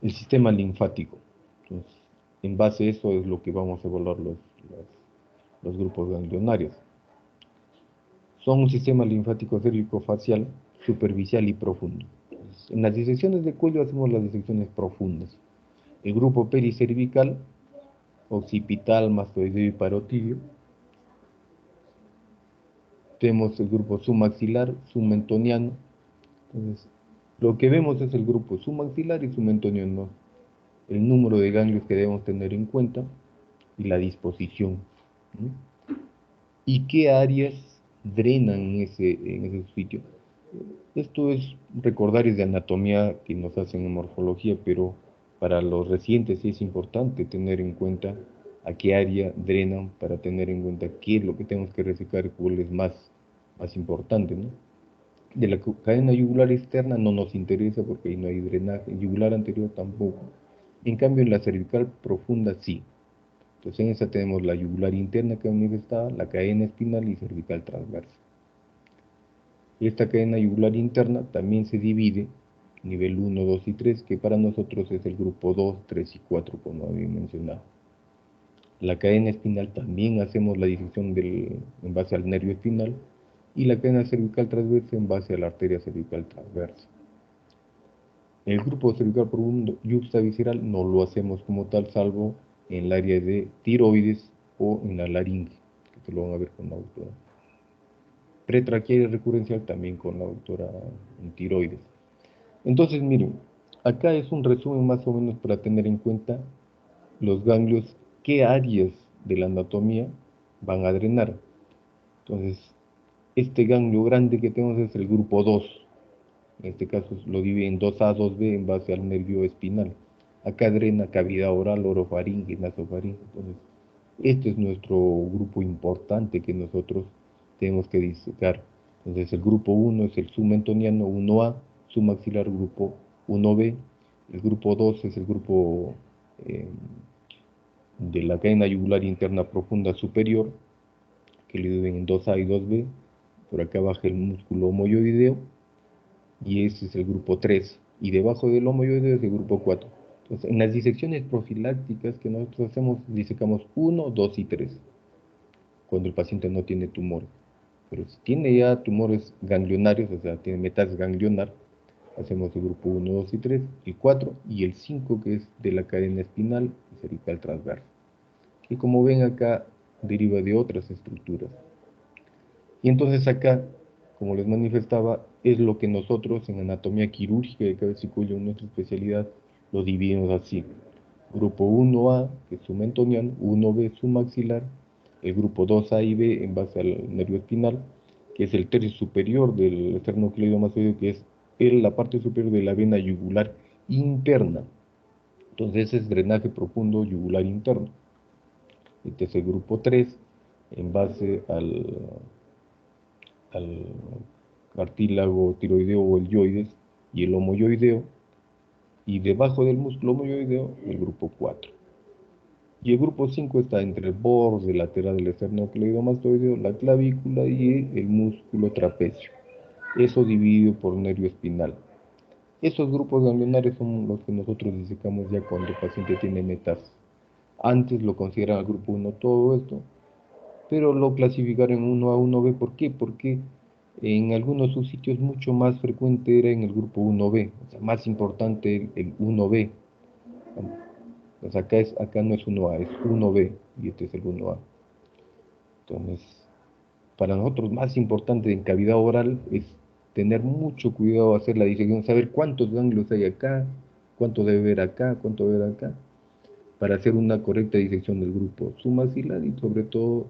El sistema linfático. Entonces, en base a eso es lo que vamos a evaluar los grupos ganglionarios. Son un sistema linfático cérvico-facial, superficial y profundo. Entonces, en las disecciones de cuello hacemos las disecciones profundas. El grupo pericervical, occipital, mastoideo y parotidio. Tenemos el grupo submaxilar, submentoniano. Entonces, lo que vemos es el grupo submaxilar y submentoniano, el número de ganglios que debemos tener en cuenta y la disposición. ¿Y qué áreas drenan en ese sitio? Esto es recordarios de anatomía que nos hacen en morfología, pero para los recientes sí es importante tener en cuenta a qué área drenan para tener en cuenta qué es lo que tenemos que resecar y cuál es más importante, ¿no? De la cadena yugular externa no nos interesa porque ahí no hay drenaje, yugular anterior tampoco. En cambio, en la cervical profunda sí. Entonces, en esa tenemos la yugular interna que manifestada, la cadena espinal y cervical transversa. Esta cadena yugular interna también se divide, nivel 1, 2 y 3, que para nosotros es el grupo 2, 3 y 4, como había mencionado. La cadena espinal también hacemos la disección en base al nervio espinal, y la cadena cervical transversa en base a la arteria cervical transversa. El grupo cervical profundo yuxtavisceral no lo hacemos como tal, salvo en el área de tiroides o en la laringe, que te lo van a ver con la doctora. Pretraquial y recurrencial también con la doctora en tiroides. Entonces, miren, acá es un resumen más o menos para tener en cuenta los ganglios, qué áreas de la anatomía van a drenar. Entonces, este ganglio grande que tenemos es el grupo 2. En este caso lo divide en 2A, 2B en base al nervio espinal. Acá drena cavidad oral, orofaringe, nasofaringe. Entonces, este es nuestro grupo importante que nosotros tenemos que disecar. Entonces, el grupo 1 es el submentoniano 1A, submaxilar grupo 1B. El grupo 2 es el grupo de la cadena yugular interna profunda superior, que le dividen en 2A y 2B. Por acá baja el músculo homoyoideo, y ese es el grupo 3, y debajo del homoyoideo es el grupo 4. Entonces, en las disecciones profilácticas que nosotros hacemos, disecamos 1, 2 y 3, cuando el paciente no tiene tumores. Pero si tiene ya tumores ganglionarios, o sea, tiene metástasis ganglionar, hacemos el grupo 1, 2 y 3, el 4 y el 5, que es de la cadena espinal y cervical transversa. Y como ven acá, deriva de otras estructuras. Y entonces acá, como les manifestaba, es lo que nosotros en anatomía quirúrgica de cabeza y cuello, en nuestra especialidad, lo dividimos así. Grupo 1A, que es submentoniano, 1B submaxilar, el grupo 2A y B en base al nervio espinal, que es el tercio superior del esternocleidomastoideo, que es la parte superior de la vena yugular interna. Entonces ese es drenaje profundo yugular interno. Este es el grupo 3, en base al cartílago tiroideo o el yoides y el homoyoideo, y debajo del músculo homoyoideo el grupo 4. Y el grupo 5 está entre el borde lateral del esternocleidomastoideo, la clavícula y el músculo trapecio. Eso dividido por nervio espinal. Esos grupos ganglionarios son los que nosotros disecamos ya cuando el paciente tiene metástasis. Antes lo consideran el grupo 1 todo esto, pero lo clasificaron en 1A, 1B. ¿Por qué? Porque en algunos subsitios mucho más frecuente era en el grupo 1B, o sea, más importante el 1B. Pues acá no es 1A, es 1B, y este es el 1A. Entonces, para nosotros más importante en cavidad oral es tener mucho cuidado, hacer la disección, saber cuántos ganglios hay acá, cuánto debe haber acá, cuánto debe haber acá, para hacer una correcta disección del grupo submaxilar y sobre todo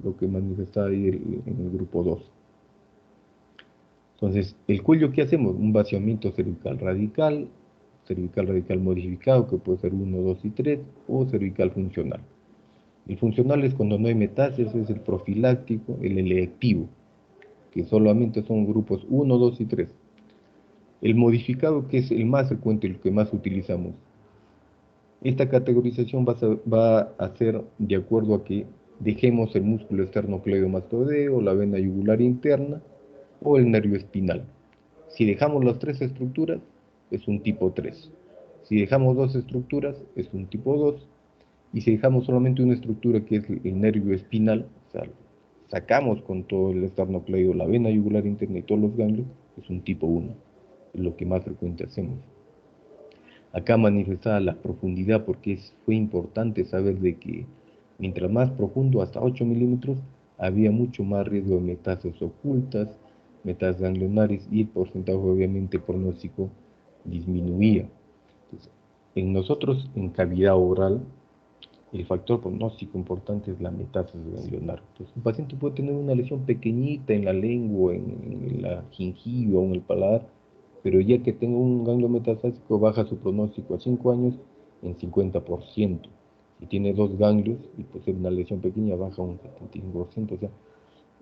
lo que manifestaba ahí en el grupo 2. Entonces, el cuello, ¿qué hacemos? Un vaciamiento cervical radical modificado, que puede ser 1, 2 y 3, o cervical funcional. El funcional es cuando no hay metástasis, es el profiláctico, el electivo, que solamente son grupos 1, 2 y 3. El modificado, que es el más frecuente, el que más utilizamos. Esta categorización va a ser de acuerdo a que dejemos el músculo esternocleidomastoideo, la vena yugular interna o el nervio espinal. Si dejamos las tres estructuras, es un tipo 3. Si dejamos dos estructuras, es un tipo 2. Y si dejamos solamente una estructura, que es el nervio espinal, o sea, sacamos con todo el esternocleido, la vena yugular interna y todos los ganglios, es un tipo 1. Es lo que más frecuente hacemos. Acá manifestada la profundidad, porque fue importante saber de que mientras más profundo, hasta 8 milímetros, había mucho más riesgo de metástasis ocultas, metástasis ganglionares, y el porcentaje obviamente pronóstico disminuía. Entonces, en nosotros, en cavidad oral, el factor pronóstico importante es la metástasis ganglionar. Entonces, un paciente puede tener una lesión pequeñita en la lengua, en la gingiva o en el paladar, pero ya que tenga un ganglio metastásico, baja su pronóstico a 5 años en 50%. Si tiene dos ganglios y puede ser una lesión pequeña, baja un 75%. O sea,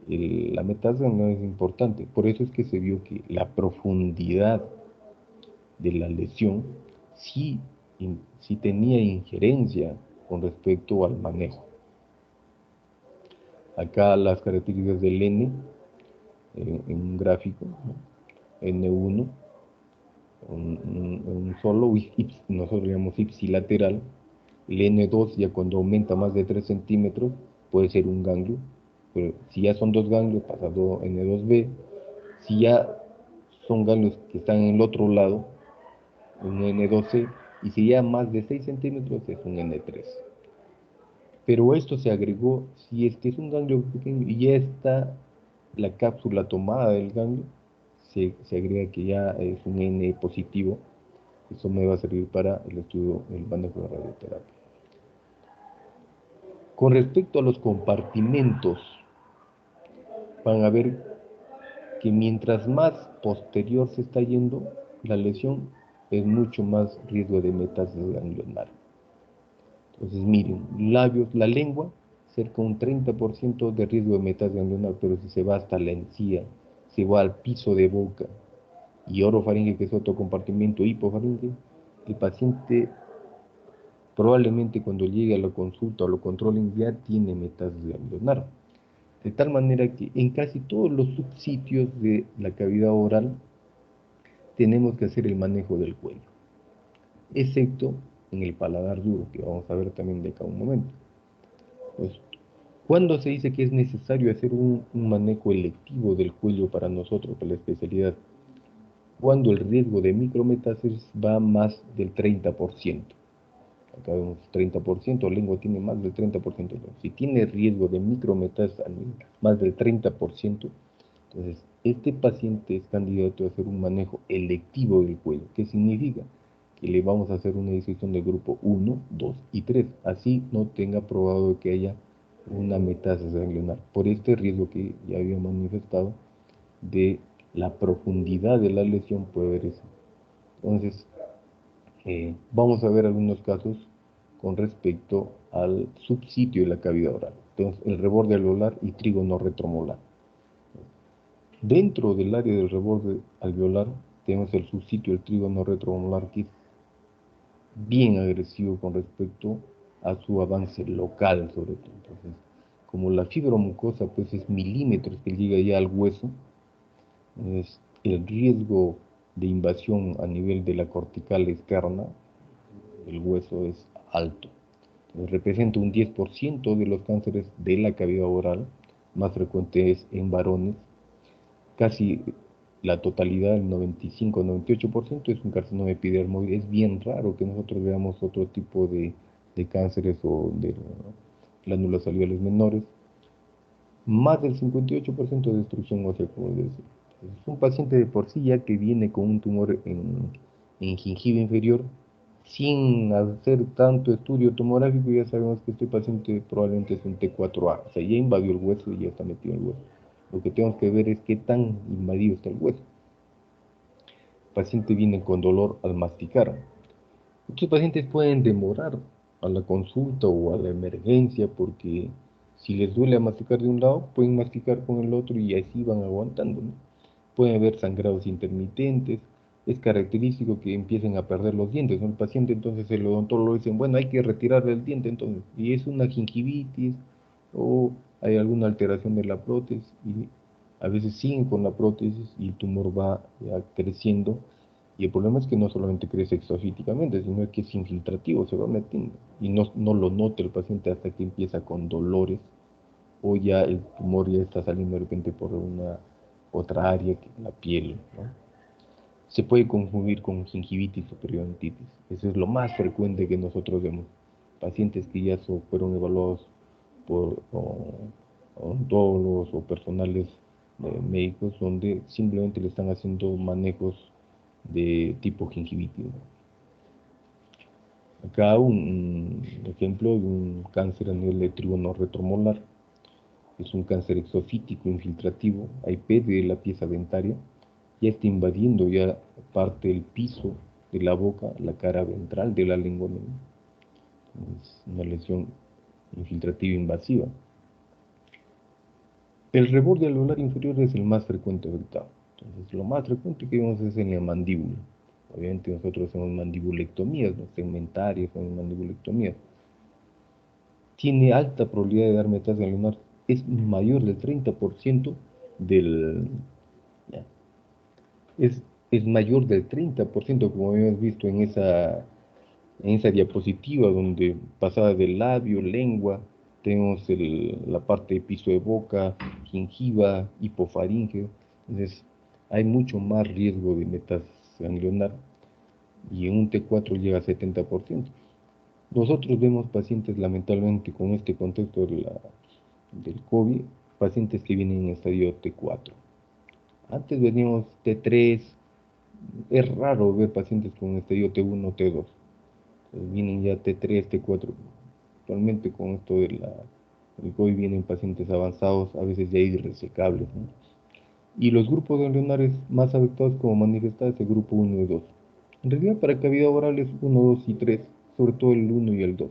la metástasis no es importante. Por eso es que se vio que la profundidad de la lesión sí, sí tenía injerencia con respecto al manejo. Acá las características del N en un gráfico, ¿no? N1, un solo, nosotros llamamos ipsilateral. El N2 ya cuando aumenta más de 3 centímetros puede ser un ganglio, pero si ya son dos ganglios pasa a N2B. Si ya son ganglios que están en el otro lado, un N2C, y si ya más de 6 centímetros es un N3. Pero esto se agregó si es que es un ganglio pequeño y ya está la cápsula tomada del ganglio, se agrega que ya es un N positivo. Eso me va a servir para el estudio, el manejo de radioterapia. Con respecto a los compartimentos, van a ver que mientras más posterior se está yendo la lesión, es mucho más riesgo de metástasis ganglionar. Entonces, miren, labios, la lengua, cerca de un 30% de riesgo de metástasis ganglionar, pero si se va hasta la encía, se va al piso de boca y orofaringe, que es otro compartimento, hipofaringe, el paciente probablemente cuando llegue a la consulta o lo controlen ya tiene metástasis ganglionar. De tal manera que en casi todos los subsitios de la cavidad oral tenemos que hacer el manejo del cuello, excepto en el paladar duro, que vamos a ver también de acá un momento. Pues, ¿cuándo se dice que es necesario hacer un manejo electivo del cuello para nosotros, para la especialidad? Cuando el riesgo de micrometástasis va más del 30%. Acá vemos 30%, lengua tiene más del 30%. Si tiene riesgo de micrometástasis más del 30%, entonces este paciente es candidato a hacer un manejo electivo del cuello. ¿Qué significa? Que le vamos a hacer una disección del grupo 1, 2 y 3. Así no tenga probado que haya una metástasis ganglionar. Por este riesgo que ya había manifestado de la profundidad de la lesión puede haber eso. Entonces, vamos a ver algunos casos con respecto al subsitio de la cavidad oral. Entonces, el reborde alveolar y trígono retromolar. Dentro del área del reborde alveolar tenemos el subsitio del trígono retromolar, que es bien agresivo con respecto a su avance local, sobre todo. Entonces, como la fibromucosa pues es milímetros que llega ya al hueso, el riesgo de invasión a nivel de la cortical externa del hueso es alto. Entonces, representa un 10% de los cánceres de la cavidad oral, más frecuente es en varones. Casi la totalidad, el 95-98% es un carcinoma epidermoide. Es bien raro que nosotros veamos otro tipo de cánceres o de glándulas salivales menores. más del 58% de destrucción ósea, como les decía. Es un paciente de por sí ya que viene con un tumor en gingiva inferior, sin hacer tanto estudio tomográfico, ya sabemos que este paciente probablemente es un T4A, o sea, ya invadió el hueso y ya está metido en el hueso. Lo que tenemos que ver es qué tan invadido está el hueso. El paciente viene con dolor al masticar. Muchos pacientes pueden demorar a la consulta o a la emergencia porque si les duele a masticar de un lado, pueden masticar con el otro y así van aguantando, ¿no? Pueden haber sangrados intermitentes. Es característico que empiecen a perder los dientes, ¿no? El paciente entonces el odontólogo dice, bueno, hay que retirarle el diente entonces. Y es una gingivitis o hay alguna alteración de la prótesis y a veces siguen con la prótesis y el tumor va ya creciendo y el problema es que no solamente crece exofíticamente, sino que es infiltrativo, se va metiendo. Y no lo nota el paciente hasta que empieza con dolores o ya el tumor ya está saliendo de repente por una otra área que la piel, ¿no? Se puede confundir con gingivitis o periodontitis. Eso es lo más frecuente que nosotros vemos. Pacientes que ya fueron evaluados por odontólogos o personales médicos donde simplemente le están haciendo manejos de tipo gingivitis. Acá un ejemplo de un cáncer a nivel de trígono retromolar. Es un cáncer exofítico infiltrativo, hay P de la pieza dentaria, ya está invadiendo ya parte del piso de la boca, la cara ventral de la lengua, ¿no? Es una lesión infiltrativa invasiva. El reborde alveolar inferior es el más frecuente afectado. Entonces, lo más frecuente que vemos es en la mandíbula. Obviamente nosotros hacemos mandibulectomías, ¿no? Segmentarias, hacemos mandibulectomías. Tiene alta probabilidad de dar metástasis alveolar, es mayor del 30% del... ya, es, es mayor del 30%, como hemos visto en esa diapositiva donde pasaba del labio, lengua, tenemos la parte de piso de boca, gingiva, hipofaringe. Entonces, hay mucho más riesgo de metástasis ganglionar y en un T4 llega a 70%. Nosotros vemos pacientes, lamentablemente, con este contexto del COVID, pacientes que vienen en estadio T4. Antes veníamos T3, es raro ver pacientes con estadio T1, T2. Vienen ya T3, T4. Actualmente con esto del COVID vienen pacientes avanzados, a veces ya irresecables, ¿no? Y los grupos ganglionares más afectados como manifestados es el grupo 1 y 2. En realidad para cavidad oral es 1, 2 y 3, sobre todo el 1 y el 2.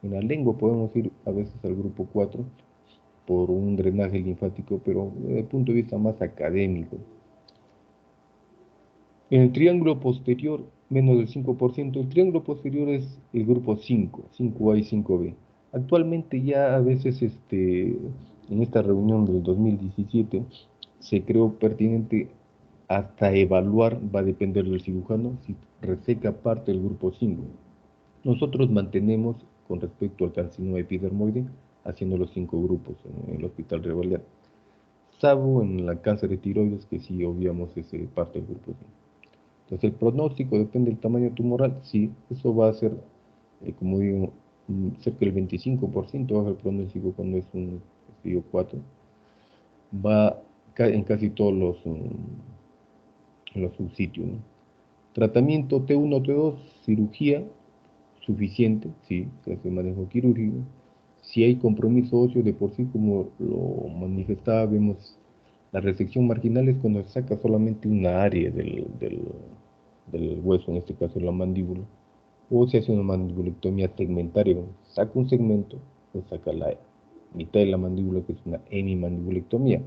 En la lengua podemos ir a veces al grupo 4 por un drenaje linfático, pero desde el punto de vista más académico. En el triángulo posterior, menos del 5%. El triángulo posterior es el grupo 5, 5A y 5B. Actualmente ya a veces en esta reunión del 2017 se creó pertinente hasta evaluar, va a depender del cirujano, si reseca parte del grupo 5. Nosotros mantenemos con respecto al carcinoma epidermoide haciendo los 5 grupos en el Hospital Revalida, salvo en el cáncer de tiroides que sí obviamos ese parte del grupo 5. Entonces el pronóstico depende del tamaño tumoral, sí, eso va a ser, como digo, cerca del 25% baja el pronóstico cuando es un estudio 4, va en casi todos los subsitios, ¿no? Tratamiento T1, T2, cirugía, suficiente, sí, se hace manejo quirúrgico. Si hay compromiso óseo de por sí, como lo manifestaba, vemos la resección marginal es cuando se saca solamente una área del hueso, en este caso la mandíbula, o se hace una mandibulectomía segmentaria, saca un segmento, o saca la mitad de la mandíbula, que es una hemimandibulectomía.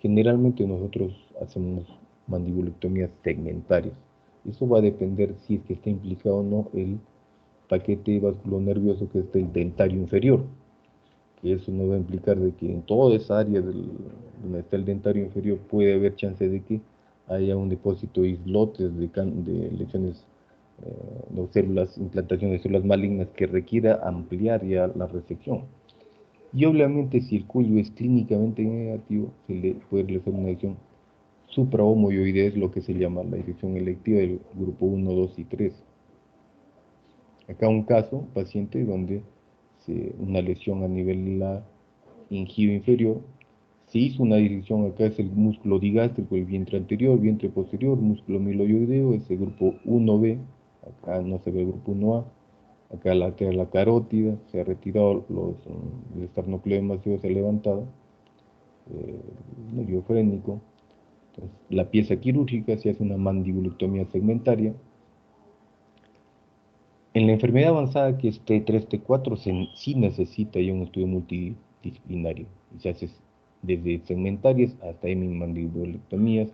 Generalmente nosotros hacemos mandibulectomías segmentarias. Eso va a depender si es que está implicado o no el paquete vasculonervioso que es el dentario inferior, que eso nos va a implicar de que en toda esa área donde está el dentario inferior puede haber chance de que haya un depósito de islotes de lesiones de células, implantación de células malignas que requiera ampliar ya la resección. Y obviamente si el cuello es clínicamente negativo, se le puede realizar una disección suprahomoyoidea, es lo que se llama la disección electiva del grupo 1, 2 y 3. Acá un caso, paciente donde una lesión a nivel en giro inferior. Se hizo una disección, acá es el músculo digástrico, el vientre anterior, vientre posterior, músculo miloideo, es el grupo 1B, acá no se ve el grupo 1A, acá la carótida, se ha retirado el esternocleidomastoideo se ha levantado, nervio frénico. Entonces, la pieza quirúrgica se hace una mandibulectomía segmentaria. En la enfermedad avanzada que es T3, T4, sí necesita ya un estudio multidisciplinario. Se hace desde segmentarias hasta hemimandibulectomías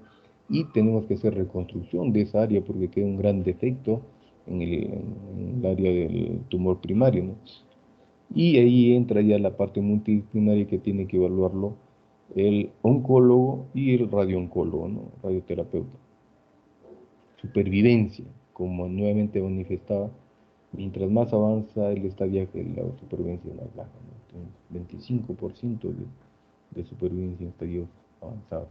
y tenemos que hacer reconstrucción de esa área porque queda un gran defecto en el área del tumor primario, ¿no? Y ahí entra ya la parte multidisciplinaria que tiene que evaluarlo el oncólogo y el radiooncólogo, ¿no? Radioterapeuta. Supervivencia, como nuevamente manifestaba, mientras más avanza el estadio, la supervivencia es más baja, ¿no? Entonces, 25% de supervivencia en estadios avanzados.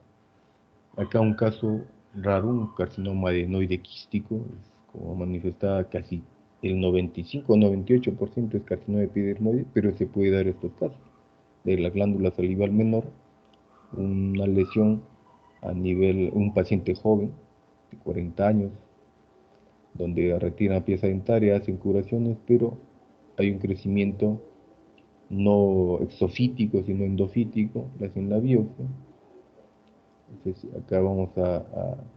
Acá un caso raro, un carcinoma adenoide quístico, como manifestaba casi el 95 o 98% es carcinoma epidermoide, pero se puede dar estos casos de la glándula salival menor, una lesión a nivel, un paciente joven de 40 años, donde retiran pieza dentaria, hacen curaciones, pero hay un crecimiento no exofítico, sino endofítico, le hacen la biopsia. Entonces, acá vamos a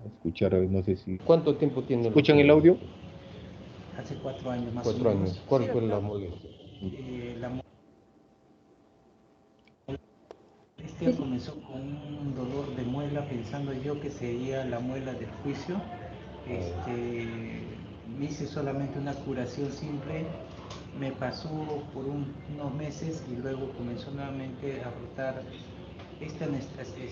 escuchar, no sé si... ¿Cuánto tiempo tiene? ¿Escuchan el audio? Hace 4 años más 4 o menos. años. ¿Cuál Sí, fue acá, la molestia? la molestia comenzó con un dolor de muela, pensando yo que sería la muela del juicio. Me hice solamente una curación simple, me pasó por unos meses y luego comenzó nuevamente a brotar.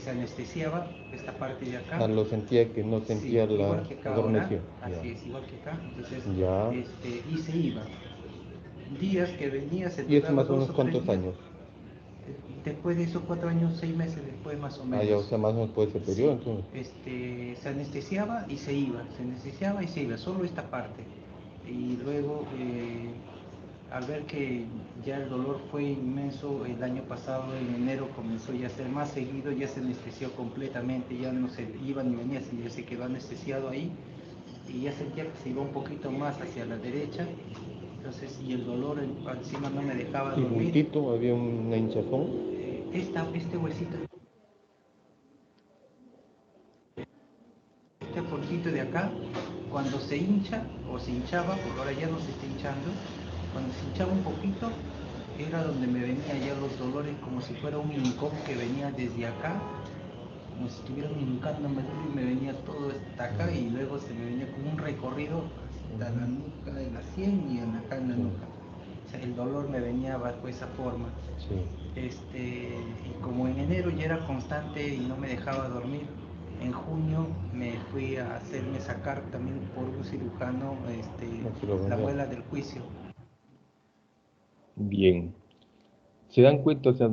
Se anestesiaba esta parte de acá. Ah, lo sentía que no Sí, sentía igual que acá ahora, adormeció. así Ya. es, igual que acá. Entonces, Ya. y se iba. Días que venía, se ¿Y eso duraba más o dos menos o tres cuántos días. años? Después de esos 4 años, 6 meses después más o Ah, ya, o menos. sea, más o menos por ese periodo, Sí, entonces. se anestesiaba y se iba, se anestesiaba y se iba, solo esta parte. Y luego, al ver que ya el dolor fue inmenso, el año pasado, en enero, comenzó ya a ser más seguido, ya se anestesió completamente, ya no se iba ni venía, sino ya se quedó anestesiado ahí. Y ya sentía que se iba un poquito más hacia la derecha, entonces, y el dolor encima no me dejaba Y dormir. puntito, había una hinchazón. Este huesito, este puntito de acá, cuando se hincha o se hinchaba, porque ahora ya no se está hinchando, cuando se hinchaba un poquito, era donde me venían ya los dolores, como si fuera un hincón que venía desde acá, como si estuvieran hincándome duro y me venía todo hasta acá y luego se me venía como un recorrido hasta la nuca, en la sien y acá en la nuca. O sea, el dolor me venía bajo esa forma. Sí. Y como en enero ya era constante y no me dejaba dormir, en junio me fui a hacerme sacar también por un cirujano la muela del juicio. Bien. Se dan cuenta, o sea,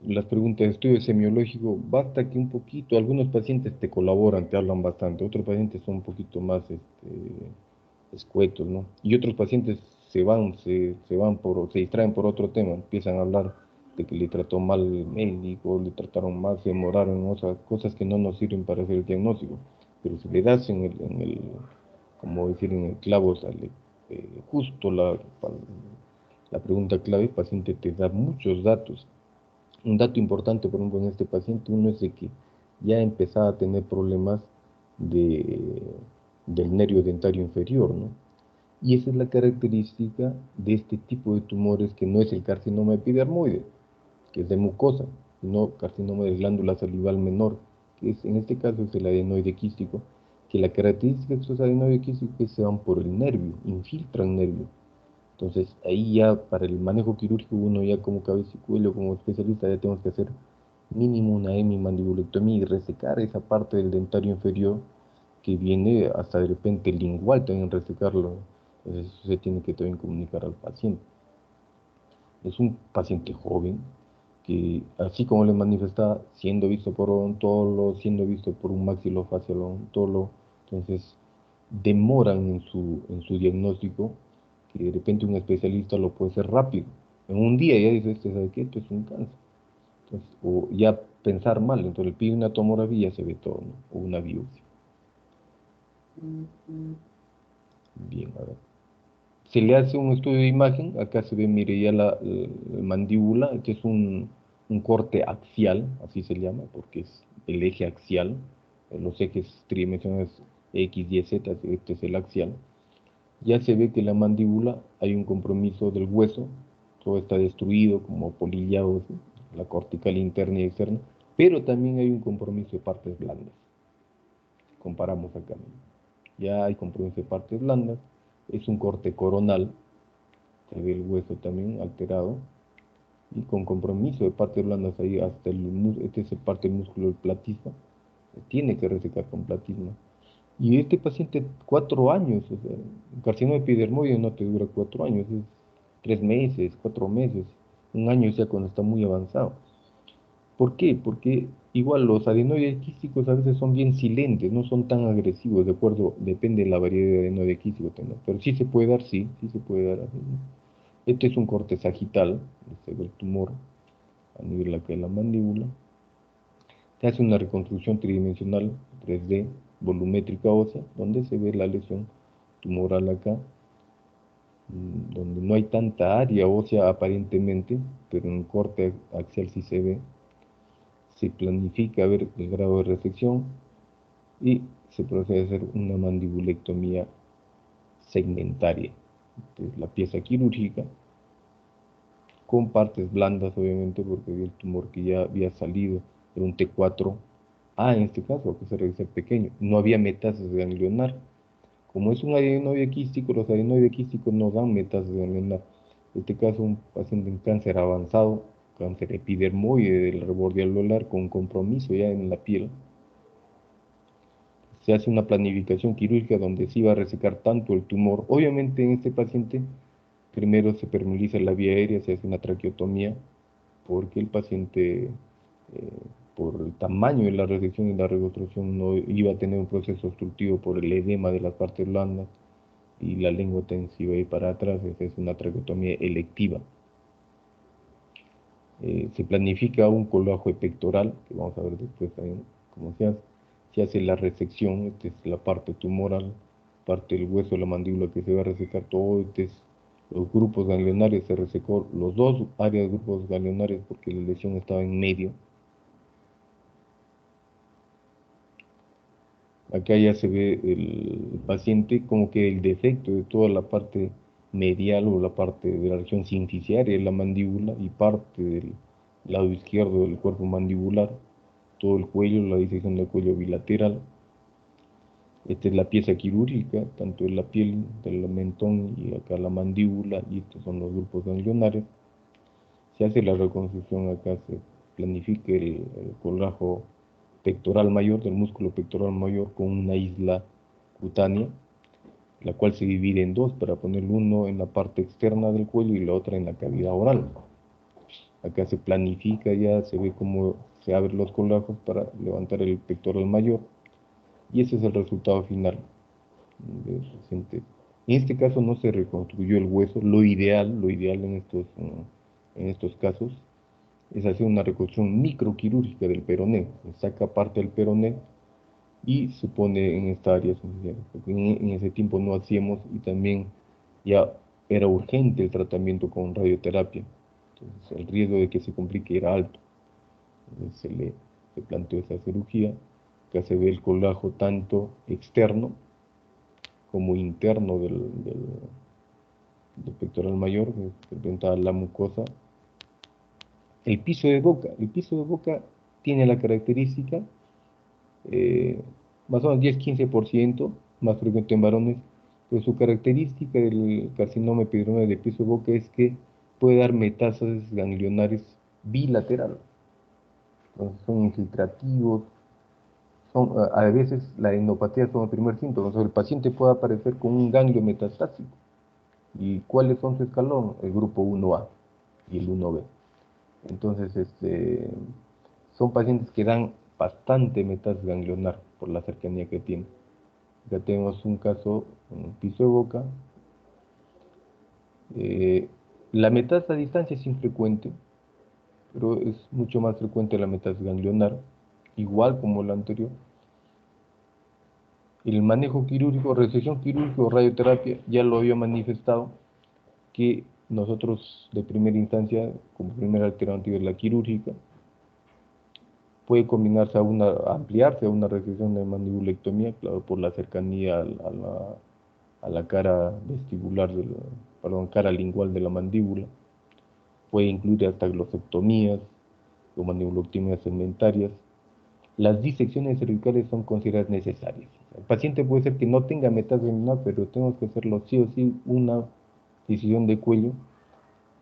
las preguntas de estudio semiológico, basta que un poquito, algunos pacientes te colaboran, te hablan bastante, otros pacientes son un poquito más escuetos, ¿no? Y otros pacientes se distraen por otro tema, empiezan a hablar de que le trató mal el médico, le trataron mal, se demoraron en otras cosas que no nos sirven para hacer el diagnóstico, pero si le das como decir, en el clavo, sale justo la pregunta clave, el paciente te da muchos datos. Un dato importante, por ejemplo, en este paciente, uno es de que ya empezaba a tener problemas de, del nervio dentario inferior, ¿no? Y esa es la característica de este tipo de tumores que no es el carcinoma epidermoide, que es de mucosa, sino carcinoma de glándula salival menor, que es, en este caso es el adenoide quístico, que la característica de estos adenoides quísticos es que se van por el nervio, infiltran nervio. Entonces, ahí ya para el manejo quirúrgico, uno ya como cabeza y cuello, como especialista, ya tenemos que hacer mínimo una hemimandibulectomía y resecar esa parte del dentario inferior que viene hasta de repente lingual, también resecarlo. Entonces, eso se tiene que también comunicar al paciente. Es un paciente joven que, así como le manifestaba, siendo visto por odontólogo, siendo visto por un maxilofacial odontólogo, entonces demoran en su diagnóstico, que de repente un especialista lo puede hacer rápido. En un día ya dice, ¿sabe qué? Esto es un cáncer. Entonces, o ya pensar mal, entonces le pide una tomografía y ya se ve todo, ¿no? O una biopsia. Bien, a ver. Se le hace un estudio de imagen, acá se ve, mire, ya la mandíbula, este es un corte axial, así se llama, porque es el eje axial, los ejes tridimensionales X, Y, Z, este es el axial. Ya se ve que la mandíbula hay un compromiso del hueso, todo está destruido, como polillado, ¿sí? La cortical interna y externa, pero también hay un compromiso de partes blandas. Comparamos acá, ¿no? Ya hay compromiso de partes blandas, es un corte coronal, se ve el hueso también alterado, y con compromiso de partes blandas ahí hasta este es parte del músculo del platismo, tiene que resecar con platismo. Y este paciente, 4 años, o sea, un carcinoma epidermoide no te dura 4 años, es 3 meses, 4 meses, un año ya cuando está muy avanzado. ¿Por qué? Porque igual los adenoides quísticos a veces son bien silentes, no son tan agresivos, de acuerdo, depende de la variedad de adenoide quístico, ¿no? Pero sí se puede dar, sí se puede dar así, ¿no? Este es un corte sagital, se ve el tumor a nivel acá de la mandíbula. Se hace una reconstrucción tridimensional 3D volumétrica ósea, donde se ve la lesión tumoral acá, donde no hay tanta área ósea aparentemente, pero en el corte axial sí se ve. Se planifica ver el grado de resección y se procede a hacer una mandibulectomía segmentaria. Entonces, la pieza quirúrgica con partes blandas, obviamente, porque el tumor que ya había salido era un T4A en este caso, que se realiza pequeño. No había metástasis ganglionar. Como es un adenoide quístico, los adenoides quísticos no dan metástasis ganglionar. En este caso, un paciente en cáncer avanzado, cáncer epidermoide del reborde alveolar con compromiso ya en la piel. Se hace una planificación quirúrgica donde se iba a resecar tanto el tumor. Obviamente en este paciente primero se permeabiliza la vía aérea, se hace una traqueotomía, porque el paciente, por el tamaño de la resección y la reconstrucción, no iba a tener un proceso obstructivo por el edema de las partes blandas y la lengua tensiva y para atrás, esa es una traqueotomía electiva. Se planifica un colajo pectoral, que vamos a ver después también cómo se hace la resección, esta es la parte tumoral, parte del hueso de la mandíbula que se va a resecar, todo los grupos ganglionarios, se resecó los dos áreas de grupos ganglionarios porque la lesión estaba en medio. Acá ya se ve el paciente como que el defecto de toda la parte medial o la parte de la región sinoficiaria de la mandíbula y parte del lado izquierdo del cuerpo mandibular, todo el cuello, la disección del cuello bilateral. Esta es la pieza quirúrgica, tanto en la piel del mentón y acá la mandíbula, y estos son los grupos ganglionarios. Se hace la reconstrucción acá, se planifica el colajo pectoral mayor, del músculo pectoral mayor, con una isla cutánea, la cual se divide en dos para poner uno en la parte externa del cuello y la otra en la cavidad oral. Acá se planifica ya, se ve cómo se abren los colajos para levantar el pectoral mayor y ese es el resultado final del paciente. En este caso no se reconstruyó el hueso, lo ideal en estos casos es hacer una reconstrucción microquirúrgica del peroné, se saca parte del peroné y se pone en esta área esencial, porque en ese tiempo no hacíamos y también ya era urgente el tratamiento con radioterapia, entonces el riesgo de que se complique era alto. Entonces, se planteó esa cirugía, que se ve el colajo tanto externo como interno del pectoral mayor, que representa la mucosa. El piso de boca tiene la característica más o menos 10-15%, más frecuente en varones, pero su característica del carcinoma epidermoide de piso de boca es que puede dar metástasis ganglionares bilateral. Entonces son infiltrativos, a veces la adenopatía son el primer síntoma, entonces el paciente puede aparecer con un ganglio metastásico. ¿Y cuáles son su escalón? El grupo 1A y el 1B. Entonces, son pacientes que dan bastante metástasis ganglionar por la cercanía que tienen. Ya tenemos un caso, un piso de boca. La metástasis a distancia es infrecuente, pero es mucho más frecuente la metástasis ganglionar, igual como la anterior. El manejo quirúrgico, resección quirúrgica o radioterapia, ya lo había manifestado, que nosotros de primera instancia, como primera alternativa es la quirúrgica, puede combinarse ampliarse a una resección de mandibulectomía, claro, por la cercanía a la cara vestibular, cara lingual de la mandíbula. Puede incluir hasta glosectomías o mandibulectomías segmentarias. Las disecciones cervicales son consideradas necesarias. El paciente puede ser que no tenga metástasis ganglionar, pero tenemos que hacerlo sí o sí una disección de cuello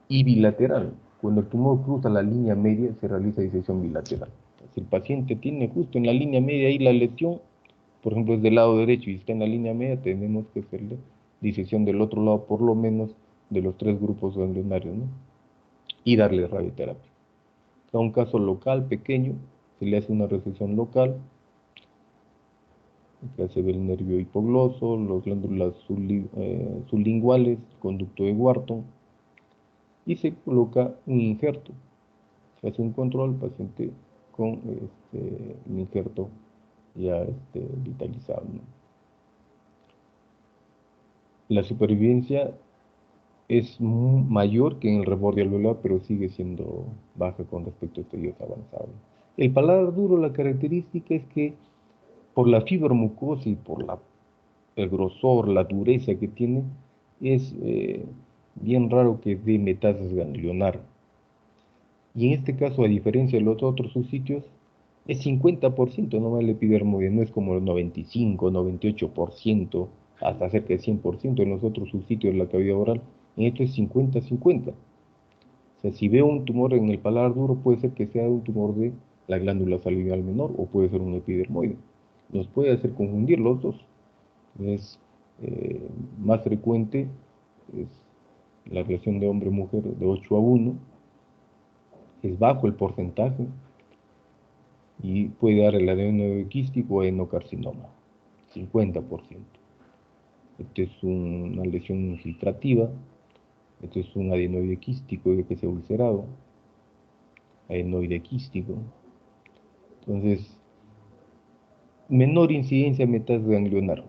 y bilateral. Cuando el tumor cruza la línea media, se realiza disección bilateral. Si el paciente tiene justo en la línea media ahí la lesión, por ejemplo es del lado derecho y está en la línea media, tenemos que hacerle disección del otro lado, por lo menos de los 3 grupos ganglionarios, ¿no? Y darle radioterapia. A un caso local, pequeño, se le hace una resección local, que se ve el nervio hipogloso, las glándulas sublinguales, conducto de Wharton, y se coloca un injerto. Se hace un control paciente con un injerto ya vitalizado, ¿no? La supervivencia es mayor que en el reborde alveolar, pero sigue siendo baja con respecto a estadios avanzados. El paladar duro, la característica es que por la fibromucosa y por el grosor, la dureza que tiene, es bien raro que dé metástasis ganglionar. Y en este caso, a diferencia de los otros subsitios, es 50% nomás el epidermoide, no es como el 95, 98%, hasta cerca de 100% en los otros subsitios de la cavidad oral. En esto es 50-50. O sea, si veo un tumor en el paladar duro, puede ser que sea un tumor de la glándula salival menor o puede ser un epidermoide. Nos puede hacer confundir los dos. Es más frecuente es la relación de hombre-mujer de 8-1, es bajo el porcentaje y puede dar el adenoide quístico o adenocarcinoma, 50%. Este es una lesión infiltrativa, este es un adenoide quístico que se ha ulcerado, adenoide quístico. Entonces, menor incidencia metástasis ganglionar.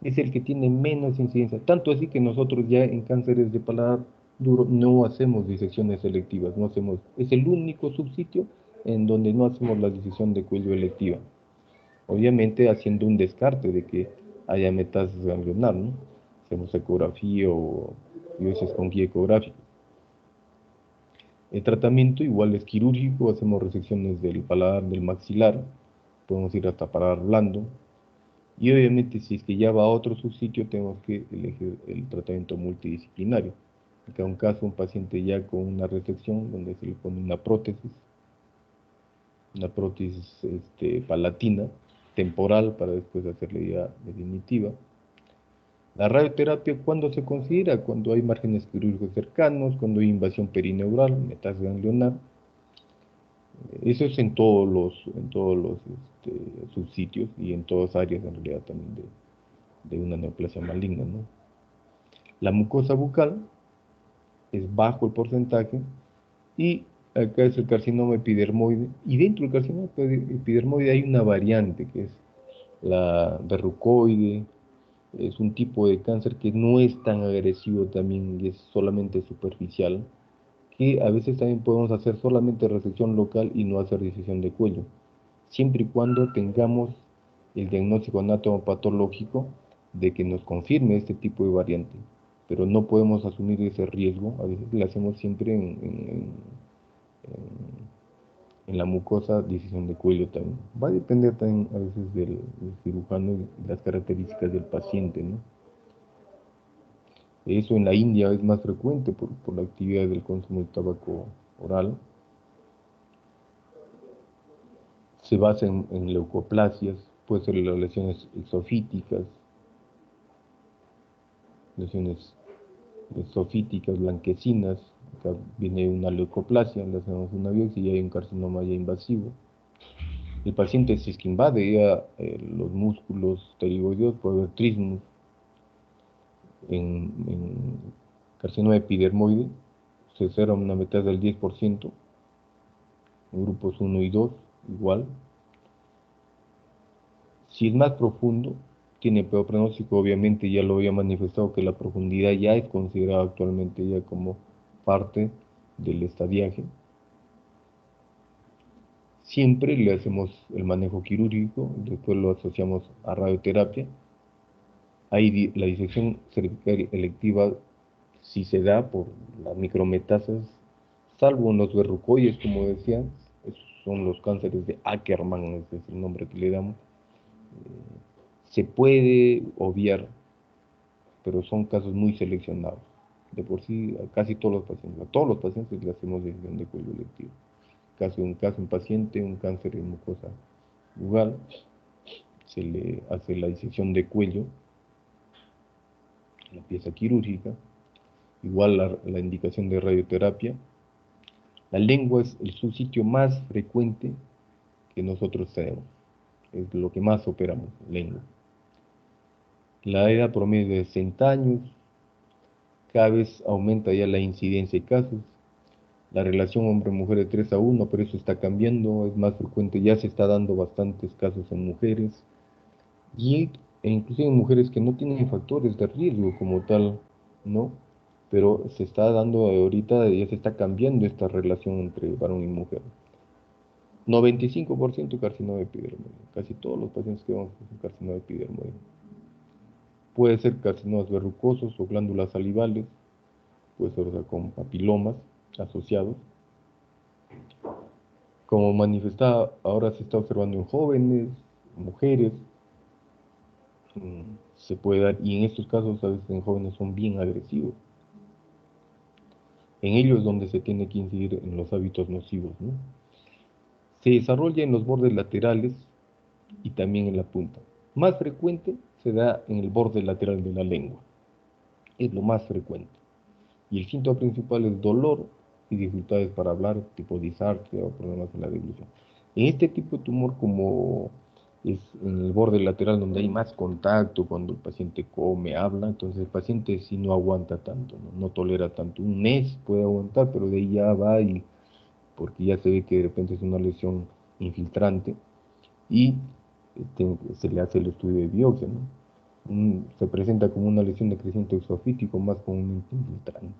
Es el que tiene menos incidencia. Tanto así que nosotros ya en cánceres de paladar duro no hacemos disecciones selectivas, no hacemos, es el único subsitio en donde no hacemos la disección de cuello electiva. Obviamente haciendo un descarte de que haya metástasis ganglionar, ¿no? Hacemos ecografía o biopsias con guía ecográfica. El tratamiento igual es quirúrgico, hacemos resecciones del paladar, del maxilar, podemos ir hasta paladar blando. Y obviamente si es que ya va a otro subsitio, tenemos que elegir el tratamiento multidisciplinario. En cada caso, un paciente ya con una resección donde se le pone una prótesis palatina, temporal, para después hacerle ya definitiva. La radioterapia, ¿cuándo se considera? Cuando hay márgenes quirúrgicos cercanos, cuando hay invasión perineural, metástasis ganglionar. Eso es en todos los subsitios y en todas áreas en realidad también de una neoplasia maligna, ¿no? La mucosa bucal es bajo el porcentaje y acá es el carcinoma epidermoide y dentro del carcinoma epidermoide hay una variante que es la verrucoide. Es un tipo de cáncer que no es tan agresivo también y es solamente superficial, que a veces también podemos hacer solamente resección local y no hacer disección de cuello, siempre y cuando tengamos el diagnóstico anatomopatológico de que nos confirme este tipo de variante, pero no podemos asumir ese riesgo, a veces lo hacemos siempre en la mucosa, disección de cuello también. Va a depender también a veces del cirujano y las características del paciente, ¿no? Eso en la India es más frecuente por la actividad del consumo de tabaco oral. Se basa en leucoplasias, puede ser las lesiones exofíticas, lesiones exofíticas blanquecinas. Acá viene una leucoplasia, le hacemos una biopsia y hay un carcinoma ya invasivo. El paciente, si es que invade ya los músculos pterigoideos, puede haber trismus. En carcinoma epidermoide se observa una metástasis del 10%, grupos 1 y 2, igual. Si es más profundo, tiene peor pronóstico, obviamente ya lo había manifestado que la profundidad ya es considerada actualmente ya como parte del estadiaje. Siempre le hacemos el manejo quirúrgico, después lo asociamos a radioterapia. Ahí la disección cervical electiva, si se da por las micrometástasis, salvo en los verrucoides, como decía, esos son los cánceres de Ackermann, ese es el nombre que le damos, se puede obviar, pero son casos muy seleccionados. De por sí, a casi todos los pacientes le hacemos disección de cuello electivo. Un caso, un paciente, un cáncer de mucosa bucal, se le hace la disección de cuello, la pieza quirúrgica, igual la indicación de radioterapia. La lengua es el subsitio más frecuente que nosotros tenemos, es lo que más operamos, lengua. La edad promedio de 60 años, cada vez aumenta ya la incidencia de casos. La relación hombre-mujer de 3 a 1, pero eso está cambiando, es más frecuente, ya se está dando bastantes casos en mujeres, e inclusive en mujeres que no tienen factores de riesgo como tal, ¿no? Pero se está dando ahorita, ya se está cambiando esta relación entre varón y mujer. 95% carcinoma epidermoide, casi todos los pacientes que vamos con carcinoma epidermoide. Puede ser carcinomas verrucosos o glándulas salivales, puede ser, o sea, con papilomas asociados. Como manifestaba, ahora se está observando en jóvenes, mujeres, se puede dar, y en estos casos a veces en jóvenes son bien agresivos. En ellos es donde se tiene que incidir en los hábitos nocivos, ¿no? Se desarrolla en los bordes laterales y también en la punta. Más frecuente se da en el borde lateral de la lengua. Es lo más frecuente. Y el síntoma principal es dolor y dificultades para hablar, tipo disartria o problemas en la deglución. En este tipo de tumor, como es en el borde lateral donde hay más contacto, cuando el paciente come, habla, entonces el paciente sí no aguanta tanto, no tolera tanto. Un mes puede aguantar, pero de ahí ya va, y porque ya se ve que de repente es una lesión infiltrante y se le hace el estudio de biopsia, ¿no? Se presenta como una lesión de crecimiento exofítico más comúnmente infiltrante.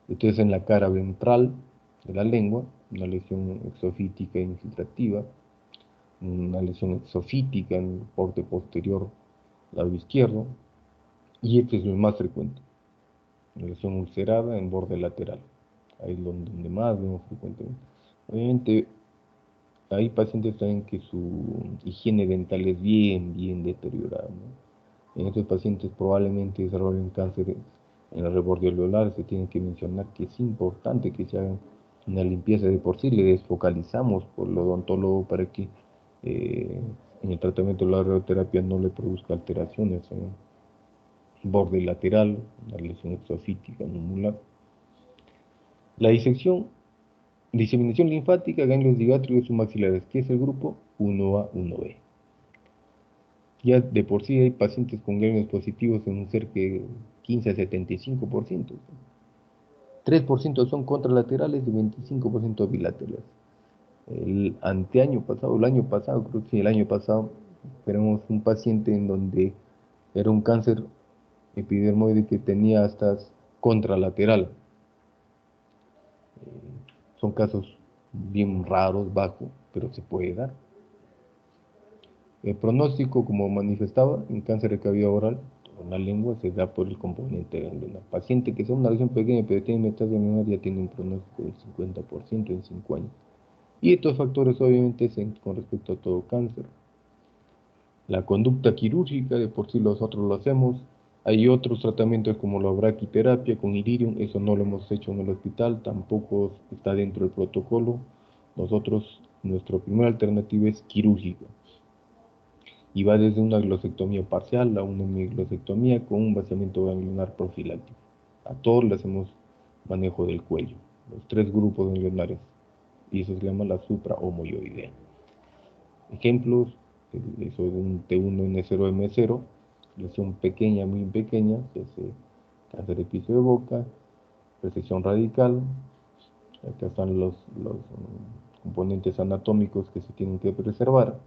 Entonces en la cara ventral de la lengua, una lesión exofítica infiltrativa, una lesión exofítica en el borde posterior lado izquierdo, y este es lo más frecuente, una lesión ulcerada en borde lateral, ahí es donde más vemos frecuentemente. Obviamente hay pacientes también que su higiene dental es bien deteriorada, ¿no? En estos pacientes probablemente desarrollen cáncer en la reborde alveolar. Se tiene que mencionar que es importante que se haga una limpieza de por sí. Le desfocalizamos por el odontólogo para que en el tratamiento de la radioterapia no le produzca alteraciones en el borde lateral, la lesión exofítica, numular. La diseminación linfática, ganglios digástricos submaxilares, que es el grupo 1A, 1B. Ya de por sí hay pacientes con ganglios positivos en un cerca de 15 a 75%. 3% son contralaterales y 25% bilaterales. El año pasado, creo que sí, el año pasado, tenemos un paciente en donde era un cáncer epidermoide que tenía hasta contralateral. Son casos bien raros, bajos, pero se puede dar. El pronóstico, como manifestaba, en cáncer de cavidad oral, en la lengua, se da por el componente ganglionar. Paciente que sea una lesión pequeña pero tiene metástasis ganglionar ya tiene un pronóstico del 50% en 5 años. Y estos factores obviamente con respecto a todo cáncer. La conducta quirúrgica, de por sí nosotros lo hacemos. Hay otros tratamientos como la braquiterapia con iridium, eso no lo hemos hecho en el hospital, tampoco está dentro del protocolo. Nuestra primera alternativa es quirúrgica. Y va desde una glosectomía parcial a una hemiglosectomía con un vaciamiento ganglionar profiláctico. A todos le hacemos manejo del cuello, los 3 grupos ganglionares, y eso se llama la suprahomoioidea. Ejemplos, eso es un T1N0M0, lesión pequeña, muy pequeña, que hace cáncer de piso de boca, resección radical, Acá están los componentes anatómicos que se tienen que preservar.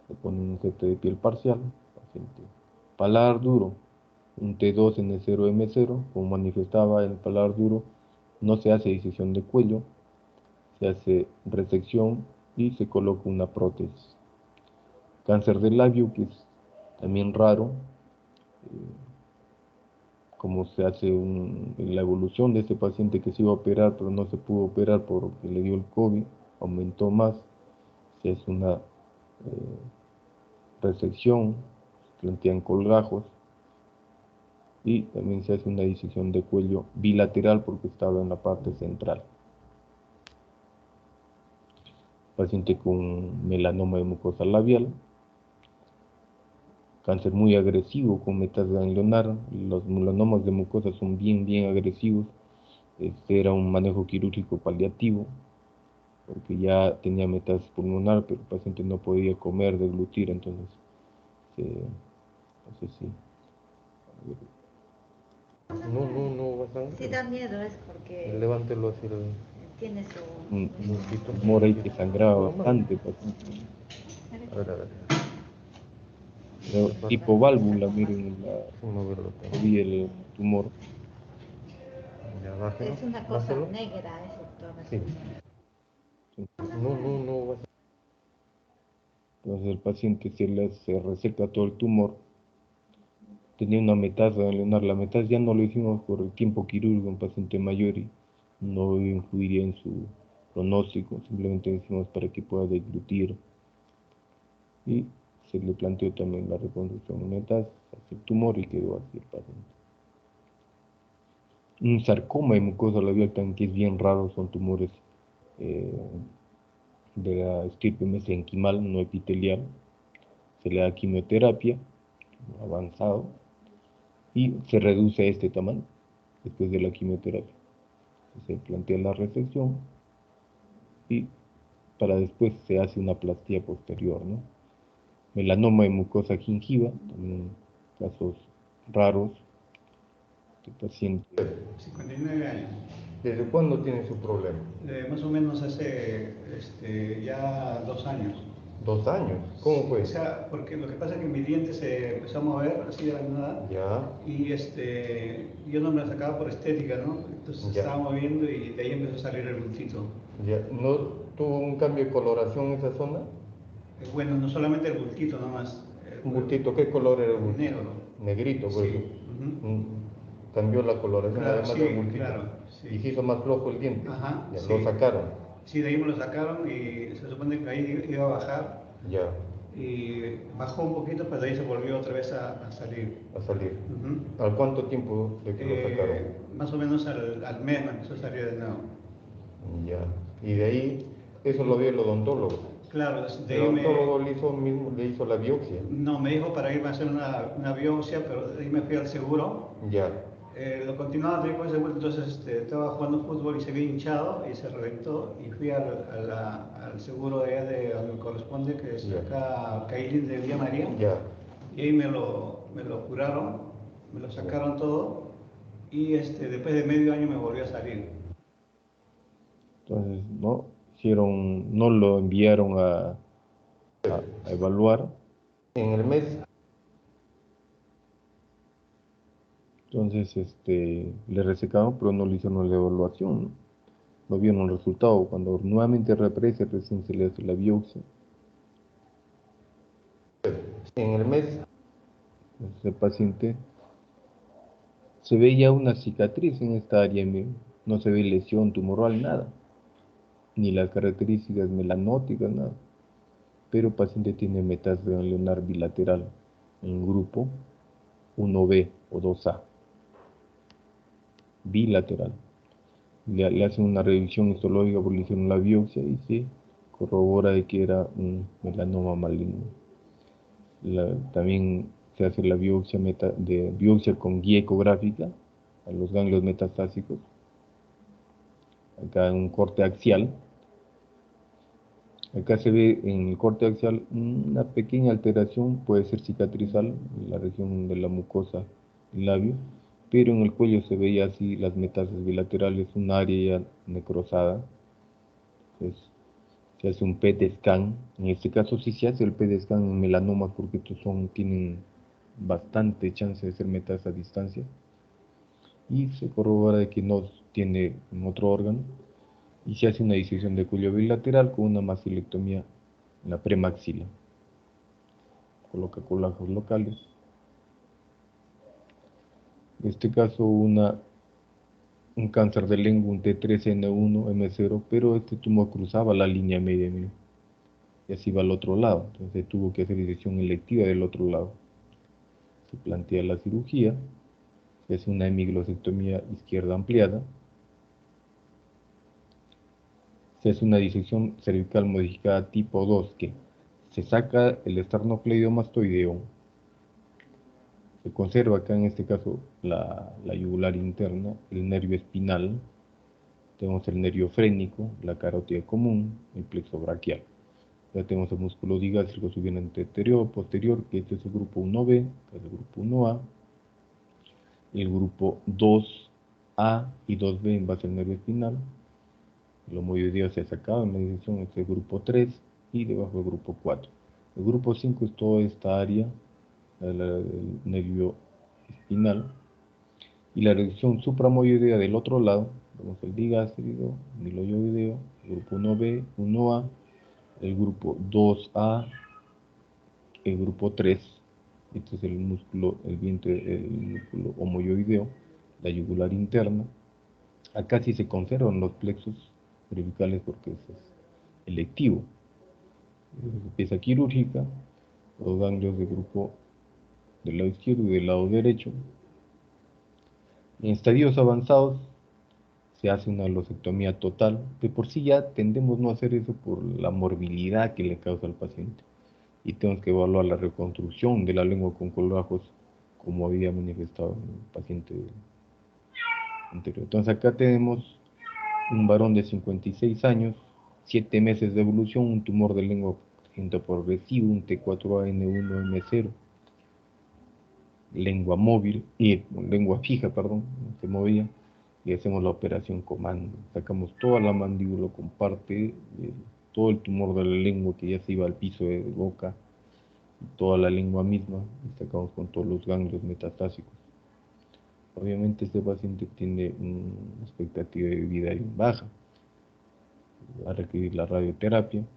Se pone un CT de piel parcial, paciente paladar duro, un T2 N0M0, como manifestaba el paladar duro, no se hace disección de cuello, se hace resección y se coloca una prótesis. Cáncer del labio, que es también raro, como se hace la evolución de este paciente que se iba a operar, pero no se pudo operar porque le dio el COVID, aumentó más, se hace una resección, se plantean colgajos y también se hace una disección de cuello bilateral porque estaba en la parte central. Paciente con melanoma de mucosa labial, cáncer muy agresivo con metástasis ganglionar. Los melanomas de mucosa son bien agresivos. Este era un manejo quirúrgico paliativo porque ya tenía metástasis pulmonar, pero el paciente no podía comer, deglutir, entonces no sé si... No, bastante. Sí da miedo, es porque Levántelo así. tiene su... Un tumor ahí que sangraba bastante, paciente. A ver. Tipo válvula, miren, vi el tumor. Es una cosa negra, eso todo. Sí. No. Entonces el paciente se reseca todo el tumor. Tenía una metástasis ganglionar. La metástasis ya no lo hicimos por el tiempo quirúrgico, un paciente mayor y no influiría en su pronóstico. Simplemente lo hicimos para que pueda deglutir. Y se le planteó también la reconstrucción de metástasis, el tumor y quedó así el paciente. Un sarcoma de mucosa labial también, que es bien raro, son tumores de la estirpe mesenquimal, no epitelial. Se le da quimioterapia, avanzado, y se reduce a este tamaño después de la quimioterapia. Se plantea la resección y para después se hace una plastía posterior, ¿no? Melanoma de mucosa gingiva, también casos raros. Este paciente. 59 años. ¿Desde cuándo tiene su problema? Más o menos hace ya 2 años. 2 años. ¿Cómo fue? O sea, porque lo que pasa es que mi diente se empezó a mover así de la nada. Ya. Y yo no me la sacaba por estética, ¿no? Entonces Ya. estaba moviendo y de ahí empezó a salir el bultito. Ya. ¿No tuvo un cambio de coloración en esa zona? Bueno, no solamente el bultito nomás. ¿Un bultito? ¿Qué color era el bultito? Negro. Negrito, por Sí. eso. Ujú. Cambió la coloración, Claro, además sí, del bultito. claro, sí. Y se hizo más flojo el diente. Ajá, Ya, sí. lo sacaron. Sí, de ahí me lo sacaron y se supone que ahí iba a bajar. Ya. Y bajó un poquito, pero de ahí se volvió otra vez a salir. A salir. Ujú. ¿Al cuánto tiempo de que lo sacaron? Más o menos al mes me empezó a salir de nuevo. Ya. Y de ahí, eso lo vio el odontólogo. Claro, de El ahí odontólogo le hizo la biopsia. no, me dijo para irme a hacer una biopsia, pero de ahí me fui al seguro. Ya. Lo continuaba de con el seguro, entonces estaba jugando fútbol y se había hinchado y se reventó y fui al seguro de allá de donde me corresponde, que es acá Cailín de Villa María. Ya. Y ahí me lo curaron, me lo sacaron todo y después de medio año me volvió a salir. Entonces, no lo enviaron a evaluar. En el mes. Entonces, le resecaron, pero no le hicieron la evaluación. No vieron el resultado. Cuando nuevamente reaparece, recién se le hace la biopsia. En el mes, ese paciente se ve ya una cicatriz en esta área, no se ve lesión tumoral, nada, ni las características melanóticas, nada. Pero el paciente tiene metástasis ganglionar bilateral en grupo 1B o 2A, bilateral. Le hacen una revisión histológica porque le hicieron la biopsia y se corrobora de que era un melanoma maligno. También se hace la biopsia con guía ecográfica a los ganglios metastásicos. Acá un corte axial. Acá se ve en el corte axial una pequeña alteración, puede ser cicatrizal en la región de la mucosa del labio, pero en el cuello se veía así las metástasis bilaterales, un área ya necrosada. Entonces, se hace un PET scan. En este caso sí se hace el PET scan en melanomas porque estos tienen bastante chance de ser metástasis a distancia. Y se corrobora de que no tiene en otro órgano. Y se hace una disección de cuello bilateral con una maxilectomía en la premaxila. Coloca colágenos locales. En este caso un cáncer de lengua, un T3N1 M0, pero este tumor cruzaba la línea media, mire, y así va al otro lado. Entonces tuvo que hacer disección electiva del otro lado. Se plantea la cirugía, se hace una hemiglosectomía izquierda ampliada, se hace una disección cervical modificada tipo 2, que se saca el esternocleidomastoideo, se conserva acá en este caso la yugular interna, el nervio espinal, tenemos el nervio frénico, la carótida común, el plexo braquial. Ya tenemos el músculo digástrico subiendo anterior, posterior, que este es el grupo 1B, que es el grupo 1A, el grupo 2A y 2B en base al nervio espinal. El homoyoideo se ha sacado en la disección, este es el grupo 3 y debajo el grupo 4. El grupo 5 es toda esta área del nervio espinal. Y la reducción supramoyoidea del otro lado, tenemos el digástrico, el hiloyoideo, el grupo 1B, 1A, el grupo 2A, el grupo 3, este es el músculo, el vientre, el músculo homoyoideo, la yugular interna. Acá sí se conservan los plexos cervicales porque es electivo. Pieza quirúrgica, los ganglios del grupo del lado izquierdo y del lado derecho. En estadios avanzados se hace una losectomía total. De por sí ya tendemos no a hacer eso por la morbilidad que le causa al paciente. Y tenemos que evaluar la reconstrucción de la lengua con colgajos, como había manifestado en el paciente anterior. Entonces acá tenemos un varón de 56 años, 7 meses de evolución, un tumor de lengua progresivo, un T4AN1M0, lengua móvil, lengua fija, perdón, se movía, y hacemos la operación comando. Sacamos toda la mandíbula con parte, todo el tumor de la lengua que ya se iba al piso de boca, toda la lengua misma, y sacamos con todos los ganglios metastásicos. Obviamente este paciente tiene una expectativa de vida baja, va a requerir la radioterapia. En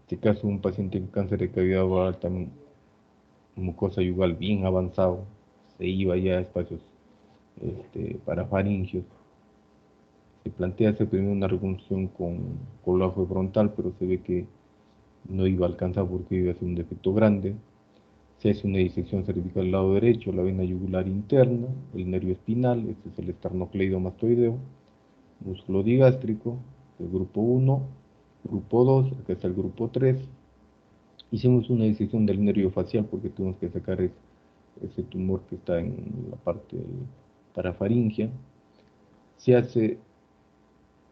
este caso un paciente con cáncer de cavidad oral, también mucosa yugal bien avanzado, se iba ya a espacios parafaringios. Se plantea hacer primero una reconstrucción con colágeno frontal, pero se ve que no iba a alcanzar porque iba a ser un defecto grande. Se hace una disección cervical al lado derecho, la vena yugular interna, el nervio espinal, este es el esternocleidomastoideo, músculo digástrico, el grupo 1, grupo 2, acá está el grupo 3. Hicimos una disección del nervio facial porque tuvimos que sacar ese tumor que está en la parte parafaringia. Se hace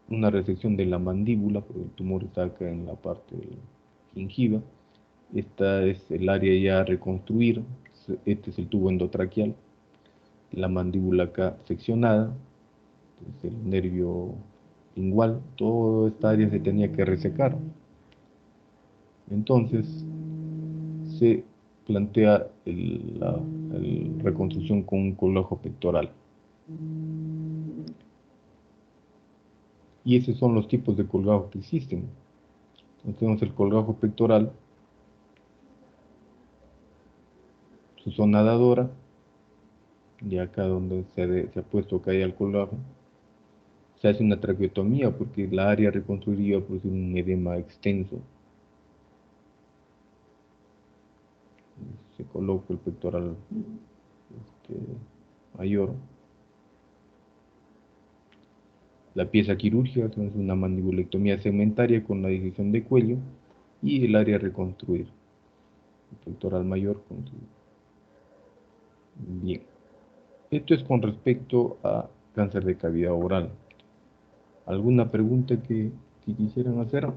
una resección de la mandíbula, porque el tumor está acá en la parte gingiva. Esta es el área ya a reconstruir, este es el tubo endotraqueal, la mandíbula acá seccionada, el nervio lingual, toda esta área se tenía que resecar. Entonces se plantea la reconstrucción con un colgajo pectoral. Y esos son los tipos de colgajo que existen. Entonces tenemos el colgajo pectoral, su zona dadora, y acá donde se ha puesto que hay el colgajo, se hace una traqueotomía porque la área reconstruida produce un edema extenso. Se coloca el pectoral mayor. La pieza quirúrgica es una mandibulectomía segmentaria con la disección de cuello y el área a reconstruir. El pectoral mayor construido. Bien. Esto es con respecto a cáncer de cavidad oral. ¿Alguna pregunta que quisieran hacer?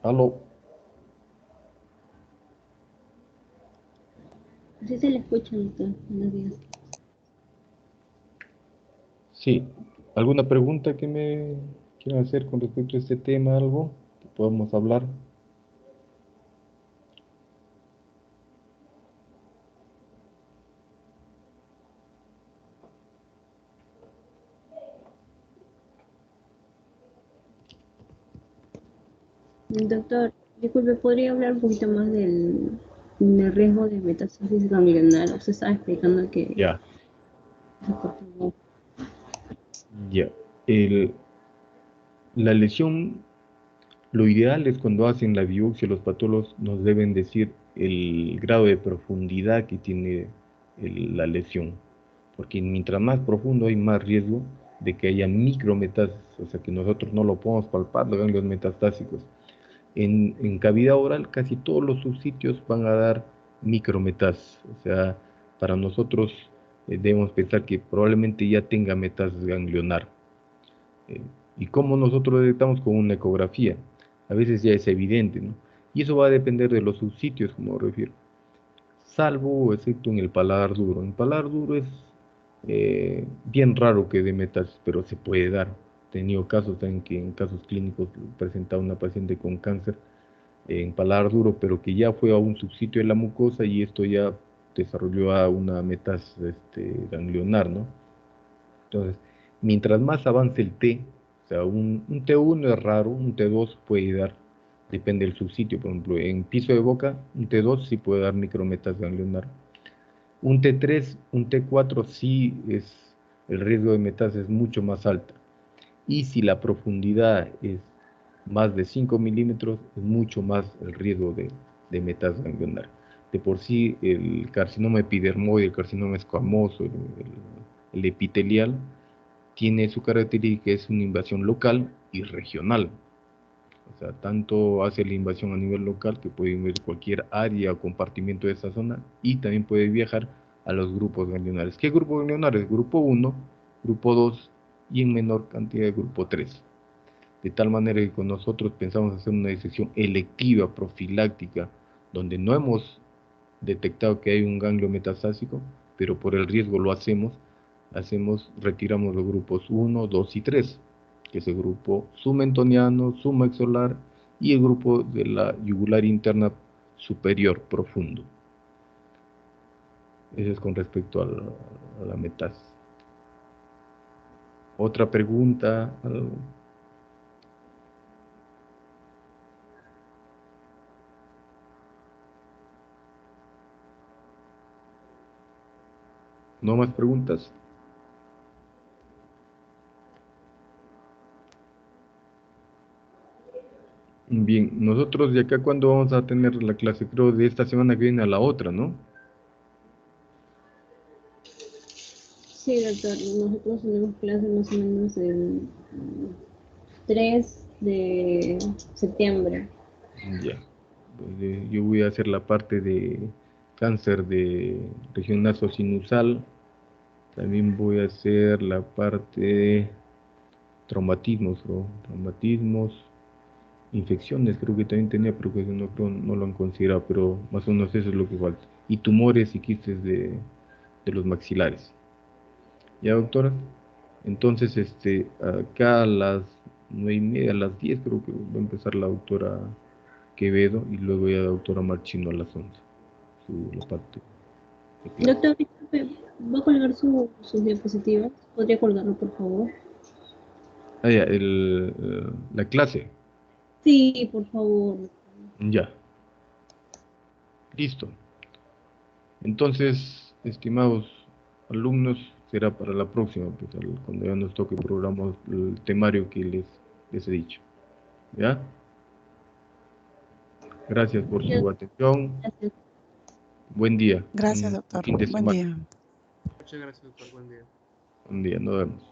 Aló. Sí se le escucha, doctor. Buenos días. Sí. ¿Alguna pregunta que me quieran hacer con respecto a este tema? ¿Algo que podamos hablar? Doctor, disculpe, ¿podría hablar un poquito más del riesgo de metástasis ganglionar? Usted estaba explicando que... Ya, Por favor. ya. La lesión, lo ideal es cuando hacen la biopsia, los patólogos nos deben decir el grado de profundidad que tiene la lesión, porque mientras más profundo hay más riesgo de que haya micrometástasis, o sea que nosotros no lo podemos palpar, los ganglios metastásicos. En cavidad oral casi todos los subsitios van a dar micrometástasis, o sea, para nosotros debemos pensar que probablemente ya tenga metástasis ganglionar. Eh, ¿Y cómo nosotros detectamos con una ecografía? A veces ya es evidente, ¿no? Y eso va a depender de los subsitios, como refiero. Salvo o excepto en el paladar duro. En el paladar duro es bien raro que dé metástasis, pero se puede dar. He tenido casos en que en casos clínicos presentaba una paciente con cáncer en paladar duro, pero que ya fue a un subsitio de la mucosa y esto ya desarrolló a una metástasis ganglionar, ¿no? Entonces, mientras más avance el T, o sea, un T1 es raro, un T2 puede dar, depende del subsitio, por ejemplo, en piso de boca, un T2 sí puede dar micrometástasis ganglionar. Un T3, un T4 sí es, el riesgo de metástasis es mucho más alta. Y si la profundidad es más de 5 milímetros, es mucho más el riesgo de metástasis ganglionar. De por sí, el carcinoma epidermoide, el carcinoma escamoso, el epitelial, tiene su característica que es una invasión local y regional. O sea, tanto hace la invasión a nivel local que puede invadir cualquier área o compartimiento de esa zona y también puede viajar a los grupos ganglionares. ¿Qué grupo ganglionares? Grupo 1, grupo 2 y en menor cantidad grupo 3. De tal manera que con nosotros pensamos hacer una disección electiva, profiláctica, donde no hemos detectado que hay un ganglio metastásico, pero por el riesgo lo retiramos los grupos 1, 2 y 3, que es el grupo submentoniano, submaxolar y el grupo de la yugular interna superior profundo. Eso es con respecto a la metástasis. ¿Otra pregunta? ¿Algo? ¿No más preguntas? Bien, nosotros de acá cuando vamos a tener la clase, creo de esta semana que viene a la otra, ¿no? Sí, doctor. Nosotros tenemos clase más o menos el 3 de septiembre. Ya. Pues, yo voy a hacer la parte de cáncer de región nasosinusal. También voy a hacer la parte de traumatismos, infecciones, creo que también tenía, pero que no lo han considerado, pero más o menos eso es lo que falta. Y tumores y quistes de los maxilares. ¿Ya, doctora? Entonces, acá a las 9:30, a las 10 creo que va a empezar la doctora Quevedo y luego ya la doctora Marchino a las 11, la parte de clase. Doctor, disculpe, ¿va a colgar sus diapositivas? ¿Podría colgarlo, por favor? Ah, ya, la clase, Sí, por favor. ya, listo. Entonces, estimados alumnos, será para la próxima, pues, cuando ya nos toque programar el temario que les he dicho. ¿Ya? Gracias por su atención. Gracias. Buen día. Gracias, Un doctor. fin de Buen semana. día. Muchas gracias, doctor. Buen día. Buen día, nos vemos.